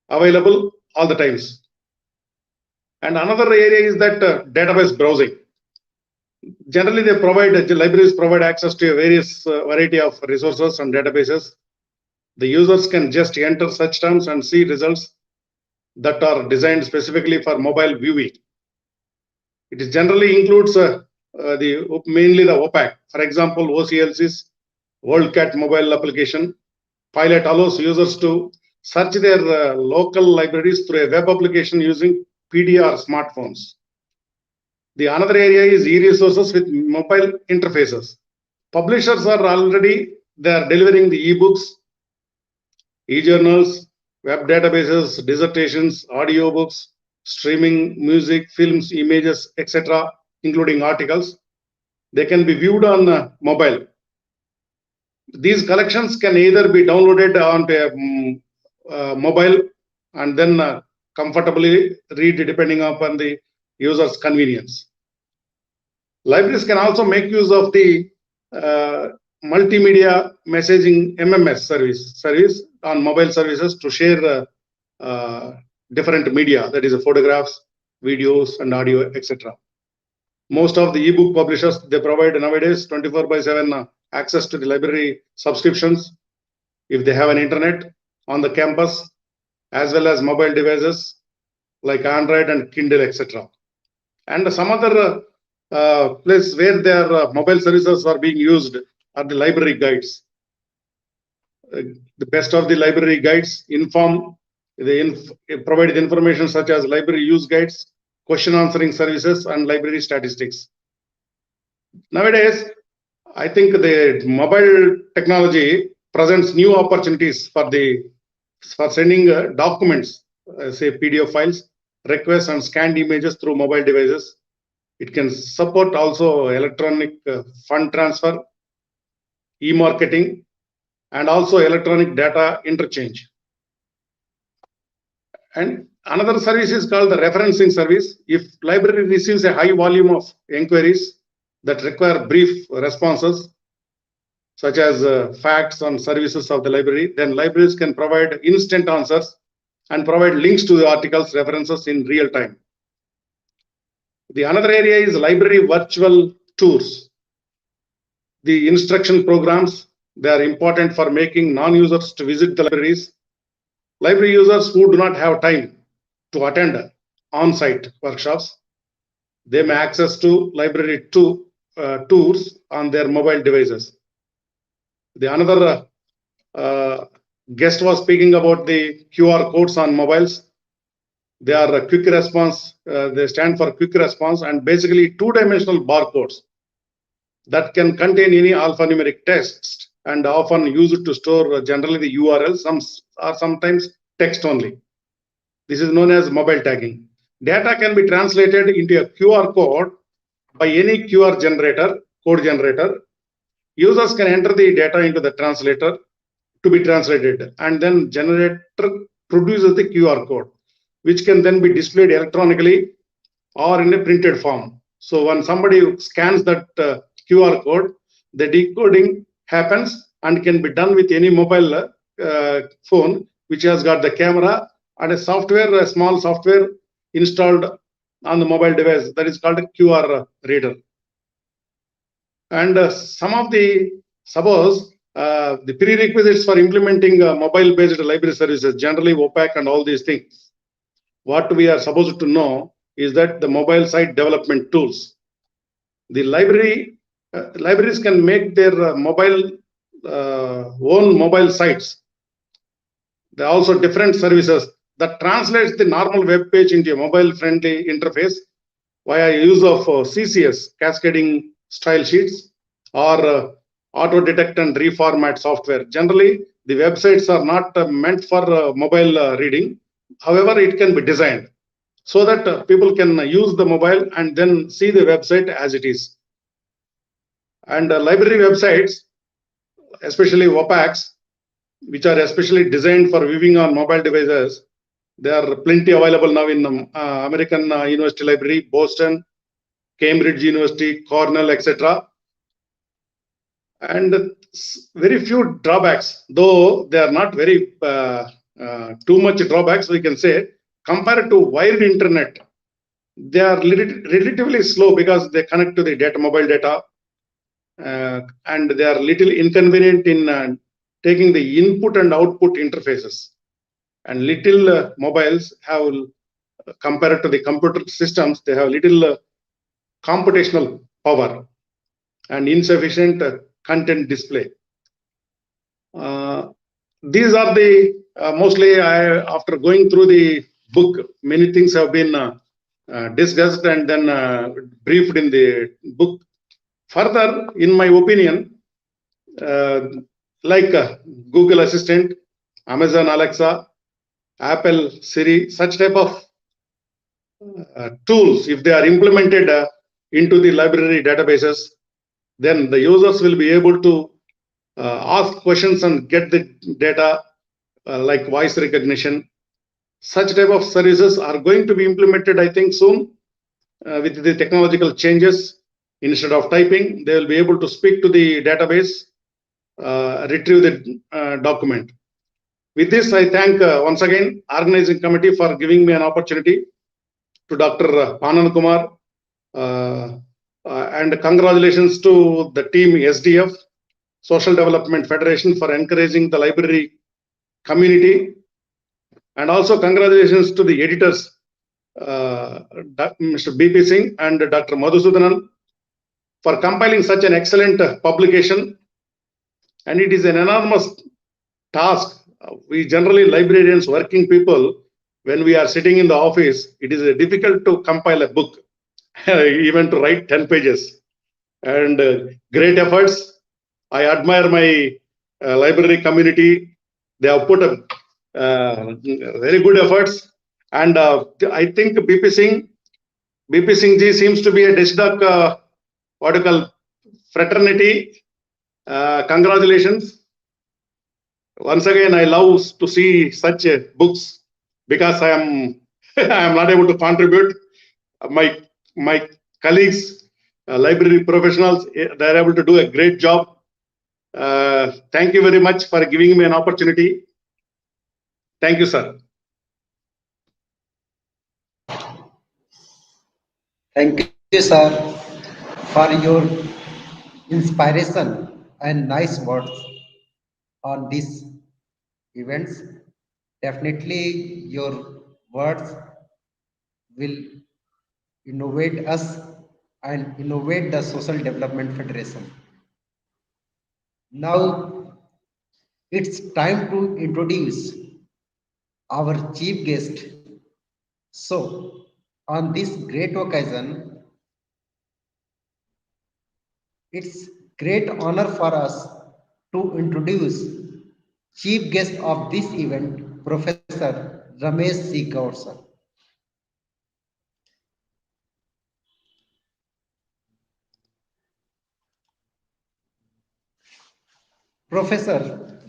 available all the times. And another area is that database browsing. Generally, the libraries provide access to a various variety of resources and databases. The users can just enter such terms and see results that are designed specifically for mobile viewing. It generally includes mainly the OPAC. For example, OCLC's WorldCat mobile application. Pilot allows users to search their local libraries through a web application using PDR smartphones. The another area is e-resources with mobile interfaces. Publishers are already delivering the e-books, e-journals, web databases, dissertations, audiobooks, streaming, music, films, images, etc., including articles. They can be viewed on mobile. These collections can either be downloaded onto a mobile and then comfortably read depending upon the user's convenience. Libraries can also make use of the multimedia messaging MMS service on mobile services to share different media, that is photographs, videos, and audio, etc. Most of the ebook publishers, they provide nowadays 24/7 access to the library subscriptions if they have an internet on the campus, as well as mobile devices like Android and Kindle, etc. And some other place where their mobile services are being used are the library guides. The best of the library guides provide information such as library use guides, question answering services, and library statistics. Nowadays, I think the mobile technology presents new opportunities for sending documents, say PDF files, requests, and scanned images through mobile devices. It can support also electronic fund transfer, e-marketing, and also electronic data interchange. And another service is called the referencing service. If library receives a high volume of inquiries that require brief responses, such as facts on services of the library, then libraries can provide instant answers and provide links to the articles references in real time. The another area is library virtual tours. The instruction programs, they are important for making non-users to visit the libraries. Library users who do not have time to attend on-site workshops, they may access to library tours on their mobile devices. The another guest was speaking about the QR codes on mobiles. They are a quick response. They stand for quick response and basically two-dimensional barcodes that can contain any alphanumeric text and often used to store generally the URL, sometimes text only. This is known as mobile tagging. Data can be translated into a QR code by any QR generator, code generator. Users can enter the data into the translator to be translated, and then generator produces the QR code, which can then be displayed electronically or in a printed form. So when somebody scans that QR code, the decoding happens and can be done with any mobile phone which has got the camera and a small software installed on the mobile device that is called a QR reader. And suppose the prerequisites for implementing mobile-based library services, generally OPAC and all these things, what we are supposed to know is that the mobile site development tools. The libraries can make their own mobile sites. There are also different services that translates the normal web page into a mobile-friendly interface via use of CCS, cascading style sheets, or auto detect and reformat software. Generally, the websites are not meant for mobile reading. However, it can be designed so that people can use the mobile and then see the website as it is. And library websites, especially OPACs, which are especially designed for viewing on mobile devices, there are plenty available now in American University Library, Boston, Cambridge University, Cornell, etc. And very few drawbacks, though they are not very too much drawbacks, we can say, compared to wired internet, they are relatively slow because they connect to the mobile data, and they are little inconvenient in taking the input and output interfaces. And little mobiles have, compared to the computer systems, they have little computational power and insufficient content display. These are the mostly, after going through the book, many things have been discussed and then briefed in the book. Further, in my opinion, like Google Assistant, Amazon Alexa, Apple Siri, such type of tools, if they are implemented into the library databases, then the users will be able to ask questions and get the data like voice recognition, such type of services are going to be implemented, I think, soon with the technological changes. Instead of typing, they will be able to speak to the database, retrieve the document. With this, I thank once again organizing committee for giving me an opportunity, to Dr. Anand Kumar, and congratulations to the team SDF, Social Development Federation, for encouraging the library community, and also congratulations to the editors, Mr. BP Singh and Dr. Madusudhan, for compiling such an excellent publication. And it is an enormous task. We generally, librarians, working people, when we are sitting in the office, it is difficult to compile a book, even to write 10 pages. And great efforts. I admire my library community. They have put a very good efforts. And I think BP Singh ji seems to be a DESIDOC, what you call, fraternity. Congratulations. Once again, I love to see such books, because I am not able to contribute. My colleagues, library professionals, they are able to do a great job. Thank you very much for giving me an opportunity. Thank you, sir. Thank you, sir, for your inspiration and nice words on these events. Definitely, your words will innovate us and innovate the Social Development Federation. Now, it's time to introduce our chief guest. So, on this great occasion, it's great honor for us to introduce chief guest of this event, Professor Ramesh C. Gaur, sir. Professor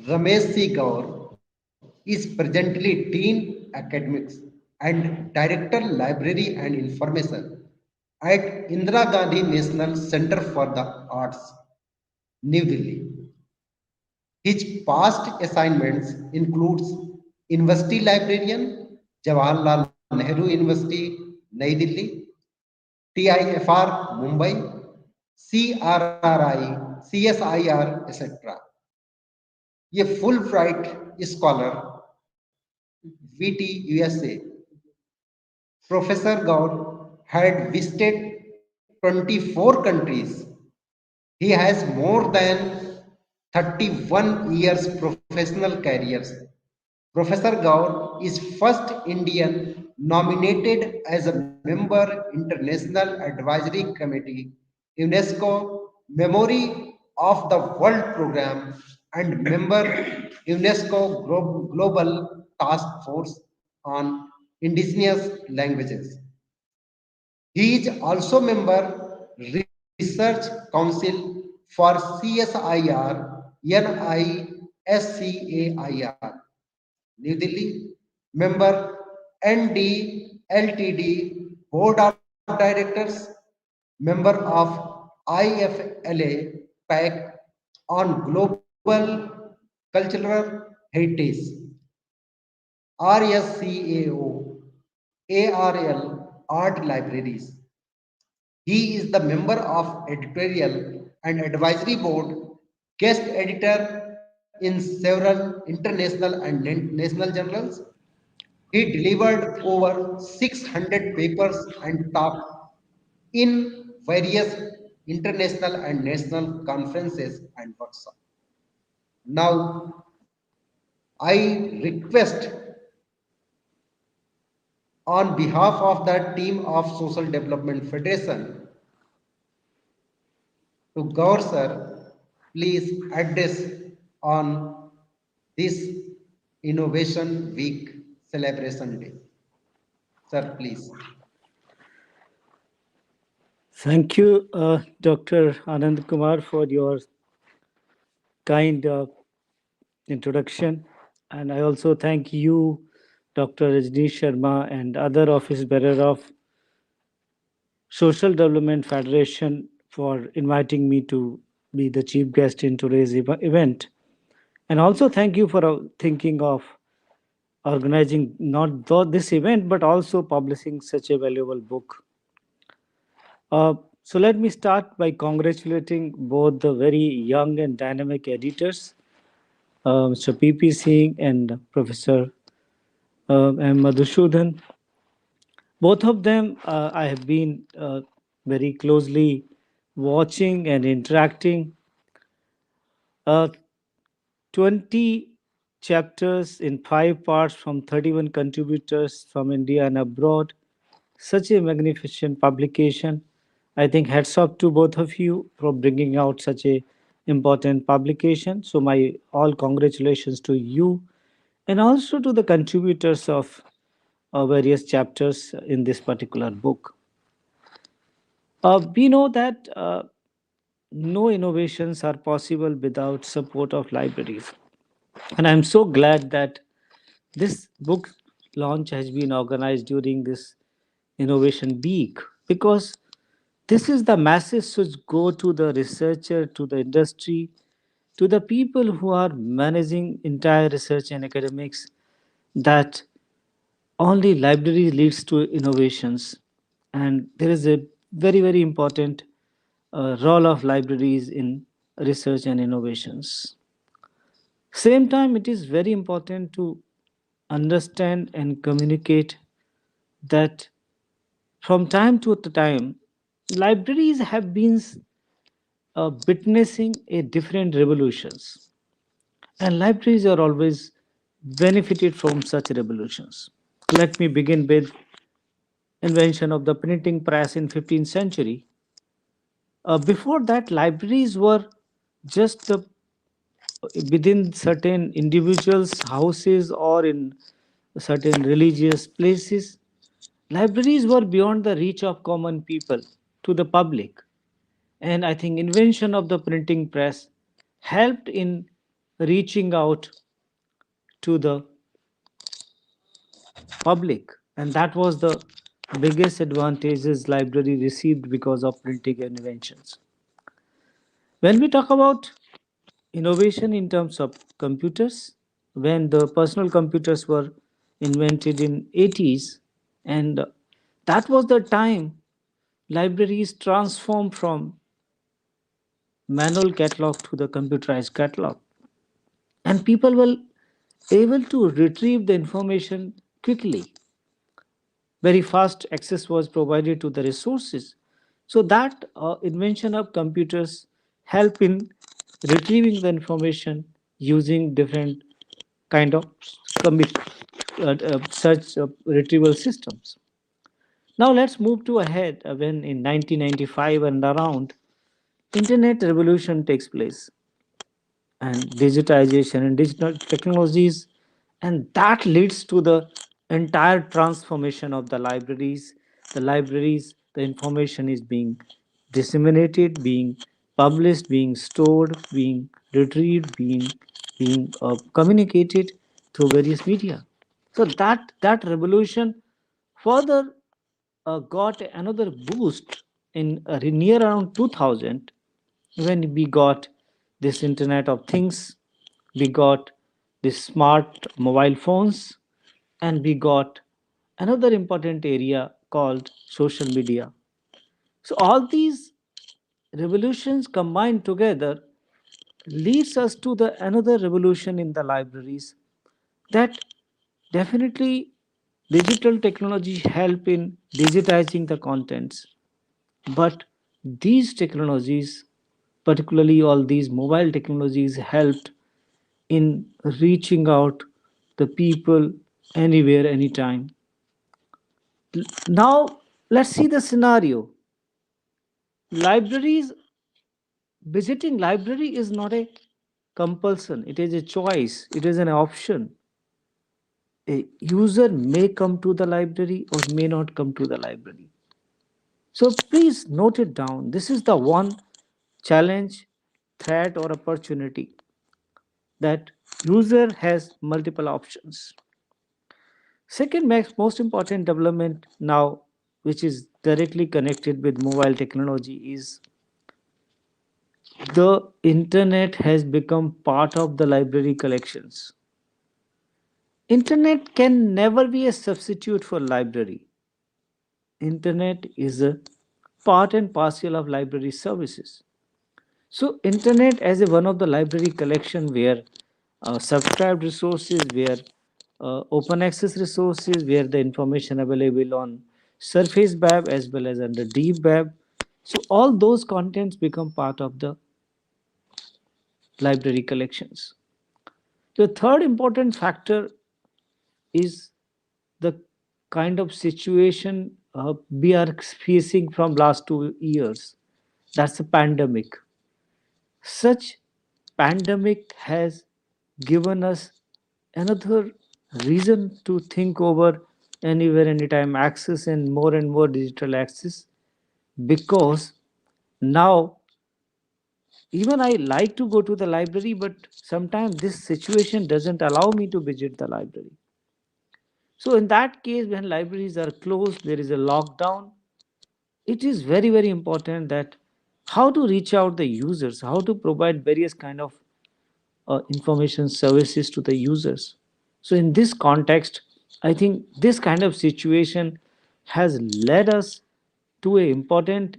Ramesh C. Gaur is presently Dean Academics and Director Library and Information at Indira Gandhi National Center for the Arts, New Delhi. His past assignments includes University Librarian, Jawaharlal Nehru University, New Delhi, TIFR, Mumbai, CRRI, CSIR, etc. A Fulbright scholar, VT USA. Professor Gaur had visited 24 countries. He has more than 31 years professional careers. Professor Gaur is first Indian nominated as a member International Advisory Committee, UNESCO Memory of the World Program, and member UNESCO Global Task Force on Indigenous Languages. He is also member Research Council for CSIR, NISCAIR, New Delhi, member NDLTD Board of Directors, member of IFLA PAC on Global Cultural Heritage, RSCAO, ARL Art Libraries. He is the member of Editorial and Advisory Board, guest editor in several international and national journals. He delivered over 600 papers and talked in various international and national conferences and workshops. Now, I request on behalf of the team of Social Development Federation to Gaur sir, please address on this Innovation Week Celebration Day. Sir, please. Thank you, Dr. Anand Kumar, for your kind introduction. And I also thank you, Dr. Rajneesh Sharma, and other office bearer of Social Development Federation for inviting me to be the chief guest in today's event. And also thank you for thinking of organizing not this event, but also publishing such a valuable book. So let me start by congratulating both the very young and dynamic editors, Mr. P.P. Singh and Professor M. Madusudhan. Both of them I have been very closely watching and interacting. 20 chapters in 5 parts from 31 contributors from India and abroad. Such a magnificent publication. I think hats off to both of you for bringing out such a important publication. So my all congratulations to you and also to the contributors of various chapters in this particular book. We know that no innovations are possible without support of libraries. And I'm so glad that this book launch has been organized during this Innovation Week, because this is the message should go to the researcher, to the industry, to the people who are managing entire research and academics, that only library leads to innovations. And there is a very, very important role of libraries in research and innovations. Same time, it is very important to understand and communicate that from time to time, libraries have been witnessing a different revolutions, and libraries are always benefited from such revolutions. Let me begin with invention of the printing press in 15th century. Before that, libraries were just the within certain individuals' houses or in certain religious places. Libraries were beyond the reach of common people to the public. And I think invention of the printing press helped in reaching out to the public. And that was the biggest advantages library received because of printing inventions. When we talk about innovation in terms of computers, when the personal computers were invented in 80s, and that was the time libraries transformed from manual catalog to the computerized catalog, and people were able to retrieve the information quickly. Very fast access was provided to the resources. So that invention of computers help in retrieving the information using different kind of search retrieval systems. Now let's move to ahead when in 1995 and around, internet revolution takes place, and digitization and digital technologies, and that leads to the entire transformation of the libraries. The information is being disseminated, being published, being stored, being retrieved, being communicated through various media. So that revolution further got another boost in near around 2000, when we got this internet of things, we got this smart mobile phones, and we got another important area called social media. So all these revolutions combined together leads us to the another revolution in the libraries, that definitely digital technology help in digitizing the contents, but these technologies, particularly all these mobile technologies, helped in reaching out the people anywhere, anytime. Now let's see the scenario. Libraries, visiting library is not a compulsion, it is a choice, it is an option. A user may come to the library or may not come to the library. So please note it down. This is the one challenge, threat, or opportunity, that user has multiple options. Second most important development now, which is directly connected with mobile technology, is the internet has become part of the library collections. Internet can never be a substitute for library. Internet is a part and parcel of library services. So internet as a one of the library collection where subscribed resources, where open access resources, where the information available on surface web as well as under deep web. So all those contents become part of the library collections. The third important factor is the kind of situation we are facing from last 2 years. That's a pandemic. Such pandemic has given us another reason to think over anywhere anytime access and more digital access, because now even I like to go to the library, but sometimes this situation doesn't allow me to visit the library. So in that case, when libraries are closed, there is a lockdown. It is very, very important that how to reach out the users, how to provide various kind of information services to the users. So in this context, I think this kind of situation has led us to a important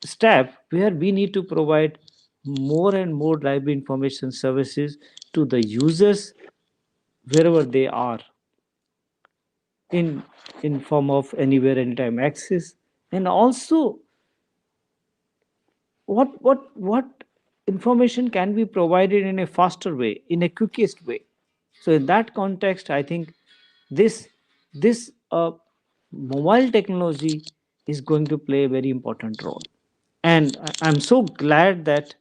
step where we need to provide more and more library information services to the users wherever they are, in form of anywhere anytime access, and also what information can be provided in a faster way, in a quickest way. So in that context, I think this mobile technology is going to play a very important role. And I'm so glad that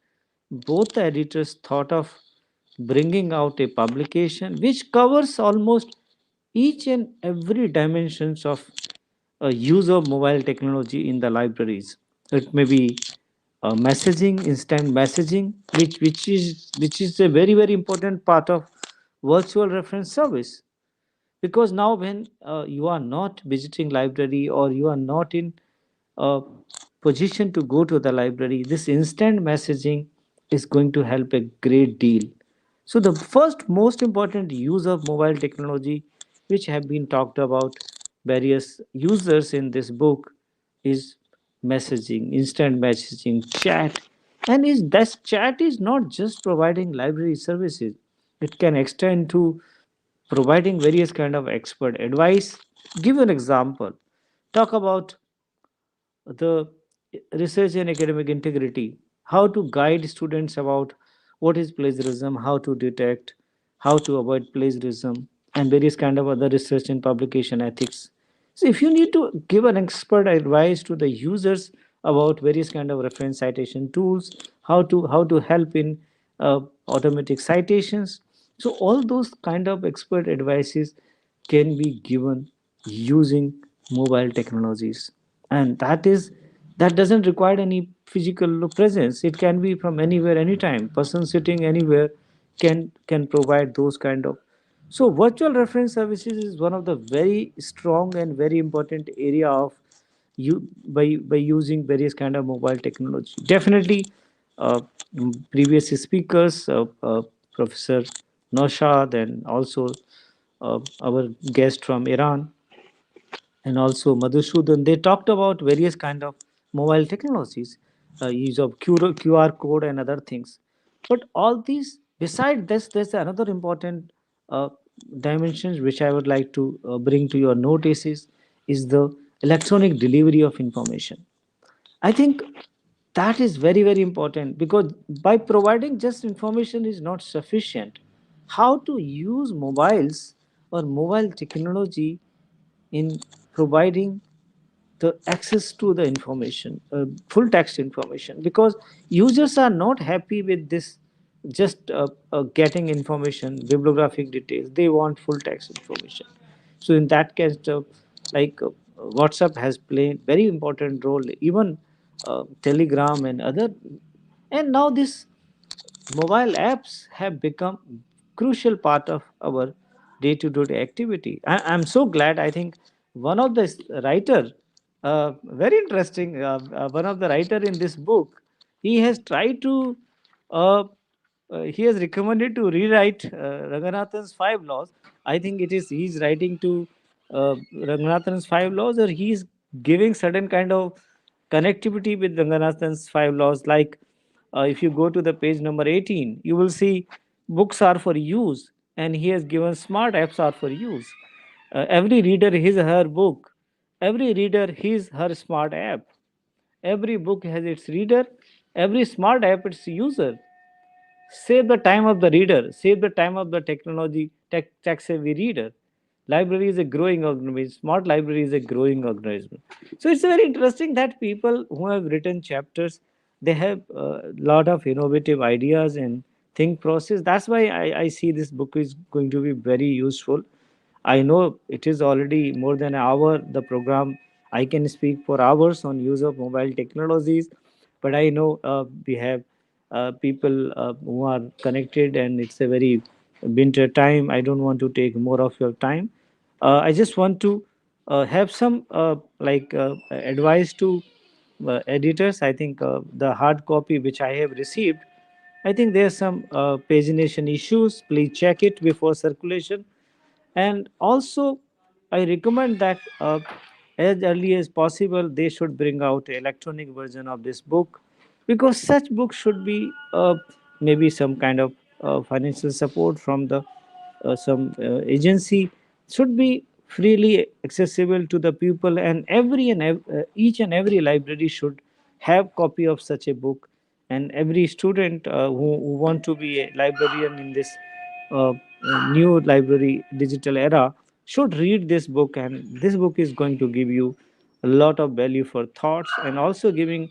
both the editors thought of bringing out a publication which covers almost each and every dimensions of use of mobile technology in the libraries. It may be messaging, instant messaging, which is a very very important part of virtual reference service. Because now when you are not visiting library, or you are not in a position to go to the library, this instant messaging is going to help a great deal. So the first most important use of mobile technology, which have been talked about various users in this book, is messaging, instant messaging, chat. And is that chat is not just providing library services, it can extend to providing various kind of expert advice. Give an example. Talk about the research and academic integrity, how to guide students about what is plagiarism, how to detect, how to avoid plagiarism, and various kind of other research and publication ethics. So if you need to give an expert advice to the users about various kind of reference citation tools, how to help in automatic citations, so all those kind of expert advices can be given using mobile technologies. And that doesn't require any physical presence. It can be from anywhere anytime, person sitting anywhere can provide those kind of. So virtual reference services is one of the very strong and very important area of you by using various kind of mobile technology. Definitely previous speakers, Professor Naushad, and also our guest from Iran, and also Madusudhan, they talked about various kind of mobile technologies, use of QR code and other things. But all these, beside this, there's another important dimensions which I would like to bring to your notice is the electronic delivery of information. I think that is very very important, because by providing just information is not sufficient. How to use mobiles or mobile technology in providing the access to the information, full text information, because users are not happy with this just getting information, bibliographic details. They want full text information. So in that case, like WhatsApp has played very important role, even Telegram and other. And now this mobile apps have become crucial part of our day-to-day activity. I'm so glad. I think one of the writer, very interesting, one of the writer in this book, he has tried to, he has recommended to rewrite Ranganathan's five laws. I think it is he's writing to Ranganathan's five laws, or he's giving certain kind of connectivity with Ranganathan's five laws. Like if you go to the page number 18, you will see books are for use, and he has given smart apps are for use. Every reader his her book, every reader his her smart app. Every book has its reader, every smart app its user. Save the time of the reader, save the time of the technology, tech savvy reader. Library is a growing organism. Smart library is a growing organism. So it's very interesting that people who have written chapters, they have a lot of innovative ideas and think process. That's why I see this book is going to be very useful. I know it is already more than an hour. The program, I can speak for hours on use of mobile technologies, but I know we have people who are connected, and it's a very winter time. I don't want to take more of your time. I just want to have some advice to editors. I think the hard copy which I have received, I think there's some pagination issues. Please check it before circulation. And also, I recommend that as early as possible they should bring out an electronic version of this book, because such books should be maybe some kind of financial support from the some agency, should be freely accessible to the people, and each and every library should have copy of such a book. And every student who want to be a librarian in this uh, new library digital era should read this book, and this book is going to give you a lot of value for thoughts, and also giving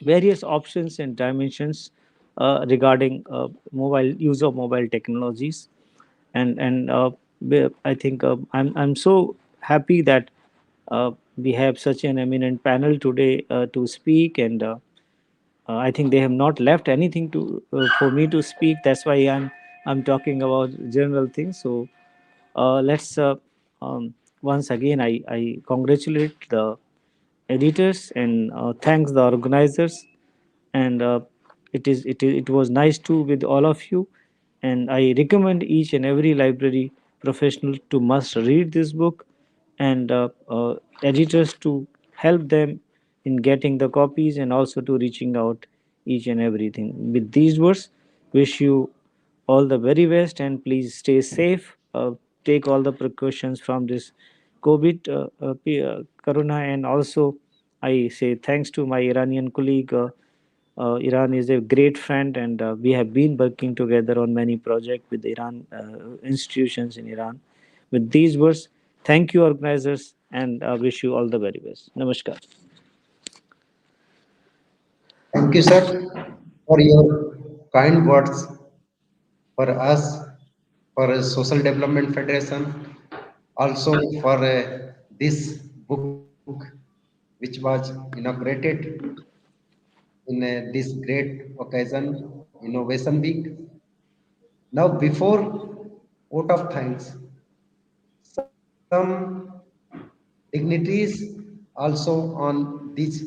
various options and dimensions regarding mobile use of mobile technologies. And I think I'm so happy that we have such an eminent panel today to speak, and I think they have not left anything to for me to speak. That's why I'm talking about general things. So let's once again I congratulate the editors, and thanks the organizers. And it was nice too with all of you, and I recommend each and every library professional to must read this book, and editors to help them in getting the copies, and also to reaching out each and everything. With these words, wish you all the very best, and please stay safe. Take all the precautions from this COVID corona. And also I say thanks to my Iranian colleague. Iran is a great friend, and we have been working together on many projects with Iran institutions in Iran. With these words, thank you, organizers, and wish you all the very best. Namaskar. Thank you, sir, for your kind words for us, for Social Development Federation, also for this book which was inaugurated in this great occasion, Innovation Week. Now, before vote of thanks, some dignitaries also on this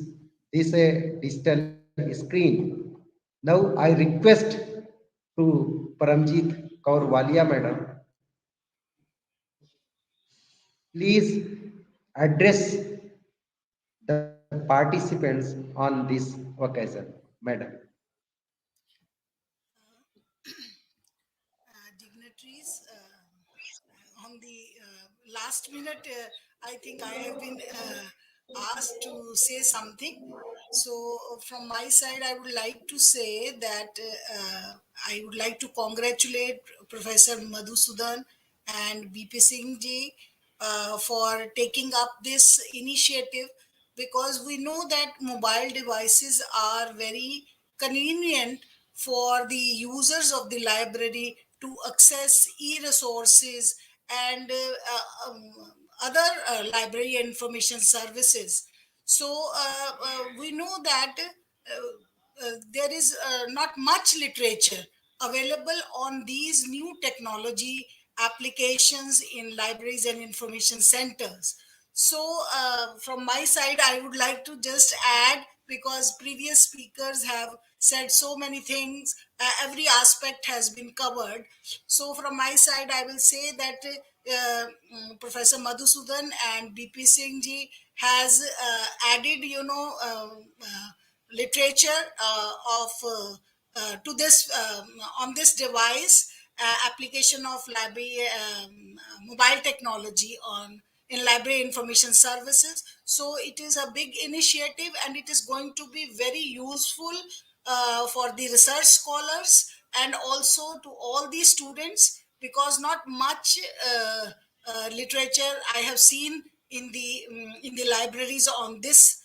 digital screen. Now, I request to Paramjit Kaur Walia madam, please address the participants on this occasion, madam. Dignitaries, on the last minute, I think I have been asked to say something. So, from my side, I would like to say that I would like to congratulate Professor Madusudhan and BP Singh ji for taking up this initiative, because we know that mobile devices are very convenient for the users of the library to access e-resources and other library information services. So we know that there is not much literature available on these new technology applications in libraries and information centers. So from my side, I would like to just add, because previous speakers have said so many things, every aspect has been covered. So from my side, I will say that Professor Madusudhan and BP Singh ji has added, literature of to this on this device, application of library mobile technology on in library information services. So it is a big initiative, and it is going to be very useful for the research scholars and also to all the students, because not much literature I have seen in the libraries on this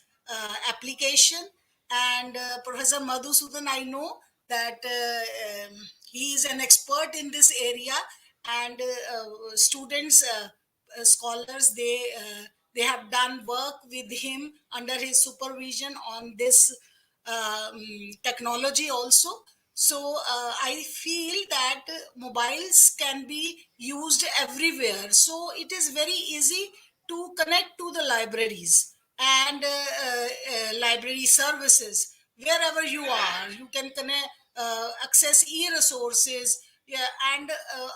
application. And Professor Madusudhan, I know that he is an expert in this area, and students, scholars, they have done work with him under his supervision on this technology also. So I feel that mobiles can be used everywhere. So it is very easy to connect to the libraries and library services wherever you are. You can connect, access e-resources. Yeah, and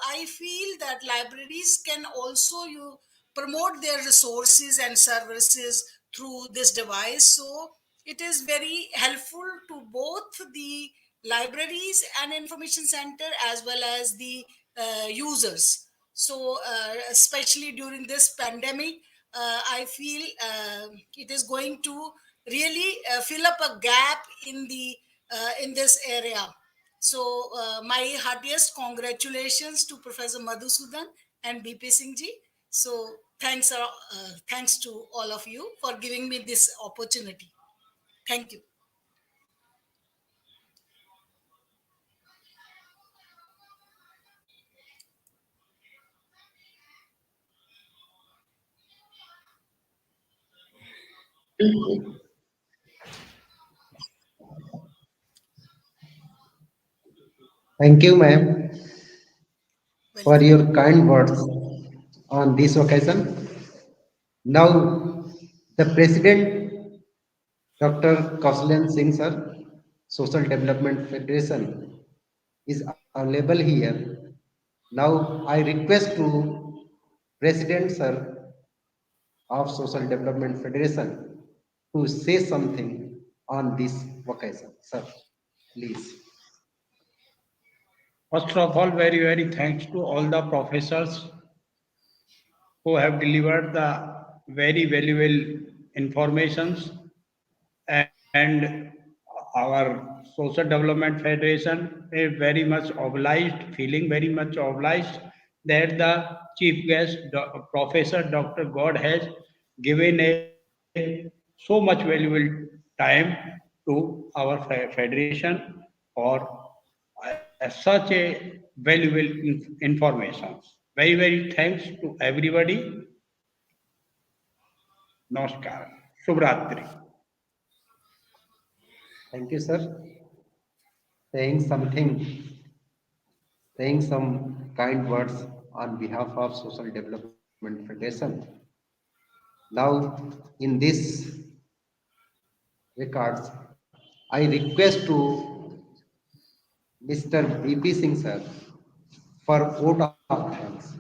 I feel that libraries can also promote their resources and services through this device. So it is very helpful to both the libraries and information center as well as the users. So especially during this pandemic, I feel it is going to really fill up a gap in this area. So my heartiest congratulations to Professor Madusudhan and BP Singh ji. So thanks to all of you for giving me this opportunity. Thank you. Thank you, ma'am, for Welcome. your kind words on this occasion. Now, the President, Dr. Kausalyan Singh, sir, Social Development Federation, is available here. Now, I request to President, sir, of Social Development Federation to say something on this occasion. Sir, please. First of all, very, very thanks to all the professors who have delivered the very valuable informations, and our Social Development Federation is very much obliged, feeling very much obliged that the chief guest, Professor Dr. God has given so much valuable time to our federation for such a valuable information. Very, very thanks to everybody. Namaskar. Shubhratri. Thank you, sir. Saying something, saying some kind words on behalf of Social Development Federation. Now, in this regards, I request to Mr. BP Singh, sir, for vote of thanks.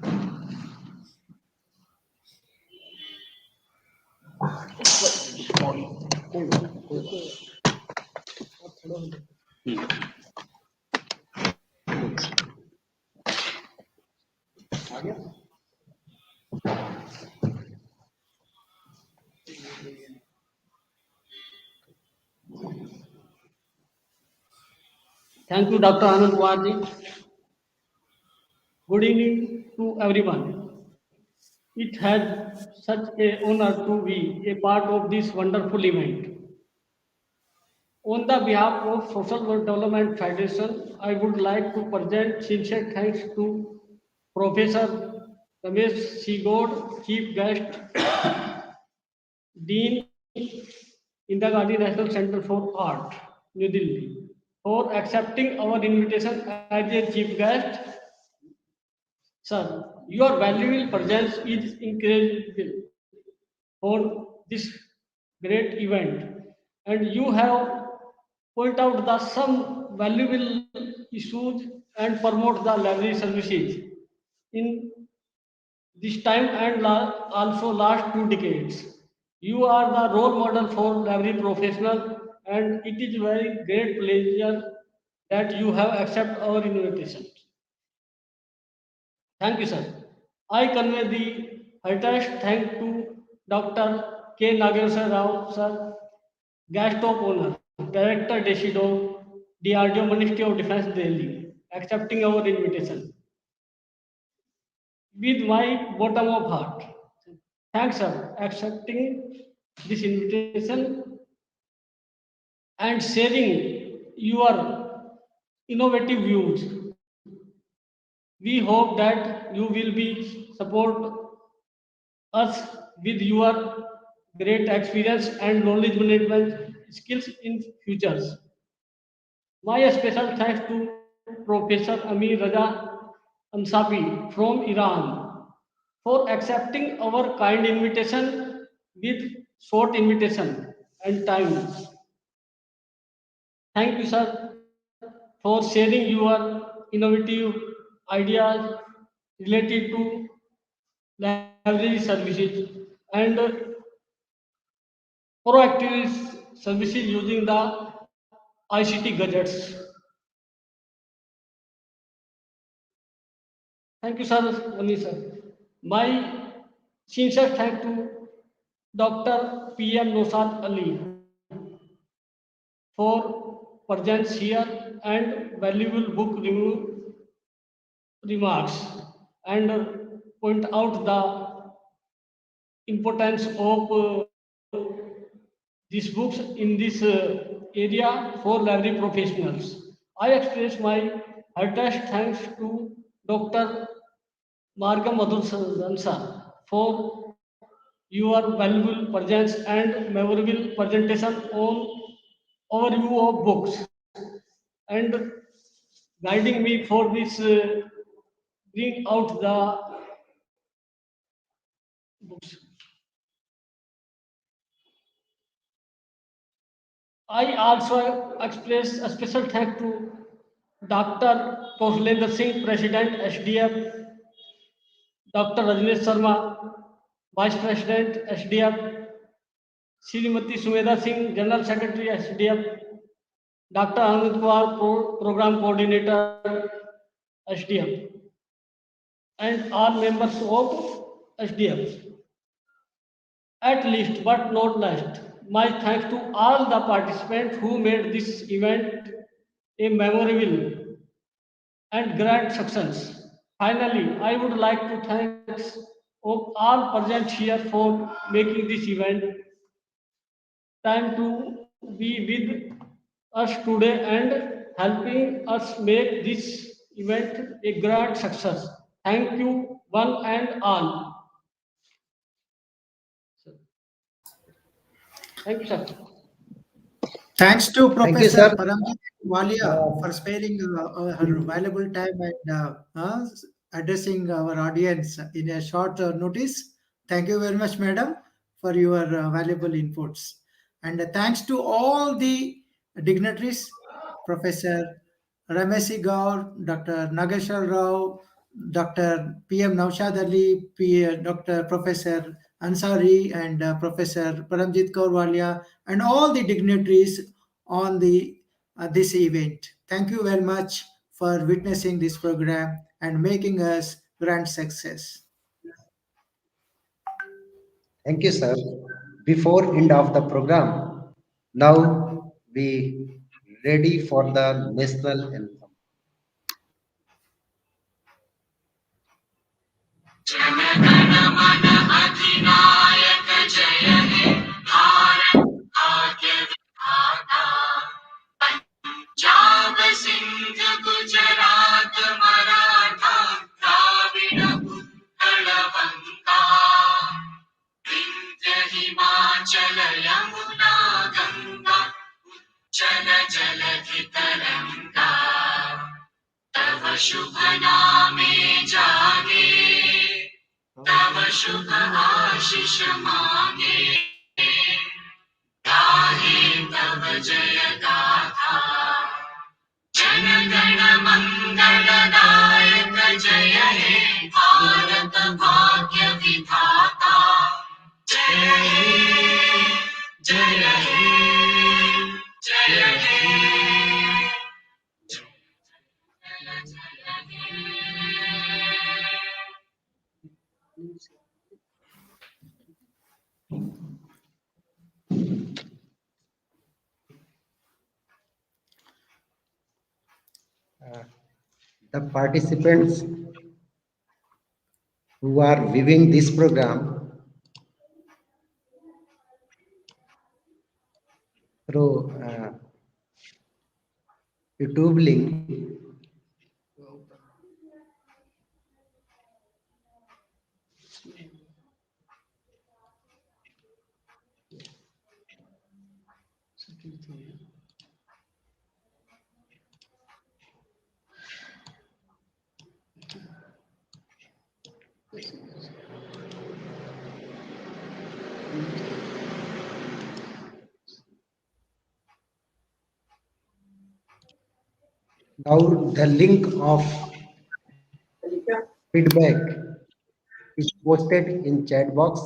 Thank you, Dr. Anand Kumarji. Good evening to everyone. It has such an honor to be a part of this wonderful event. On the behalf of Social Development Federation, I would like to present sincere thanks to Professor Ramesh Gaur, Chief Guest, Dean, Indira National Center for Art, New Delhi, for accepting our invitation as a chief guest. Sir, your valuable presence is incredible for this great event, and you have point out the some valuable issues and promote the library services in this time and also last 2 decades. You are the role model for library professional, and it is very great pleasure that you have accepted our invitation. Thank you, sir. I convey the heartiest thank to Dr. K. Nageswara, sir, guest of honor, Director DESIDOC, DRDO Ministry of Defense, Delhi, accepting our invitation. With my bottom of heart, thanks, sir, accepting this invitation and sharing your innovative views. We hope that you will be support us with your great experience and knowledge management skills in futures. My special thanks to Professor Amir Reza Ansafi from Iran for accepting our kind invitation with short invitation and time. Thank you, sir, for sharing your innovative ideas related to library services and proactive services using the ICT gadgets. Thank you, sir, Ani sir. My sincere thank to Dr. PM Naushad Ali for presence here and valuable book review remarks and point out the importance of these books in this area for library professionals. I express my heartiest thanks to Dr. Madusudhan sir for your valuable presence and memorable presentation on overview of books and guiding me for this bring out the books. I also express a special thank to Dr. Prof. Singh, President SDF, Dr. Rajnesh Sharma, Vice President SDF, Srimati Sumedha Singh, General Secretary SDF, Dr. Anand Kumar, Program Coordinator SDF, and all members of SDF. At least but not least, my thanks to all the participants who made this event a memorable and grand success. Finally, I would like to thank of all present here for making this event time to be with us today and helping us make this event a grand success. Thank you, one and all. Thank you, sir. Thanks to Thank you, Professor sir. Paramjit Walia for sparing her valuable time and addressing our audience in a short notice. Thank you very much, madam, for your valuable inputs. And thanks to all the dignitaries, Professor Ramesh Gaur, Dr. Nageswara Rao, Dr. PM Naushad Ali, Dr. Professor Ansari, and Professor Paramjit Kaur Walia, and all the dignitaries on the this event. Thank you very much for witnessing this program and making us grand success. Thank you, sir. Before end of the program, now we ready for the national anthem. Punjab Sindh Gujarat Maratha Dravida Utkal Banga Vindhya Himachal Yamuna Ganga उच्चल जलधि तरंगा तव शुभ नामे जागे, तव शुभ आशीष मांगे, गाहे तव जय गाथा, जन गण मंगलदायक जय हे भारत भाग्य विधाता, जय हे जय हे जय हे। The participants who are viewing this program through YouTube link, now the link of feedback is posted in chat box.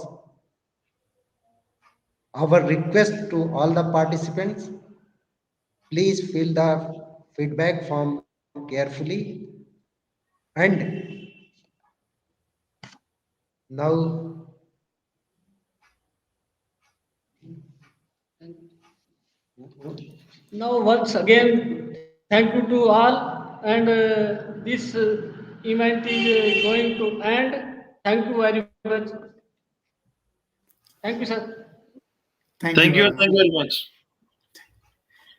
Our request to all the participants, please fill the feedback form carefully, and now Now, once again, thank you to all, and this event is going to end. Thank you very much. Thank you, sir. Thank you very much.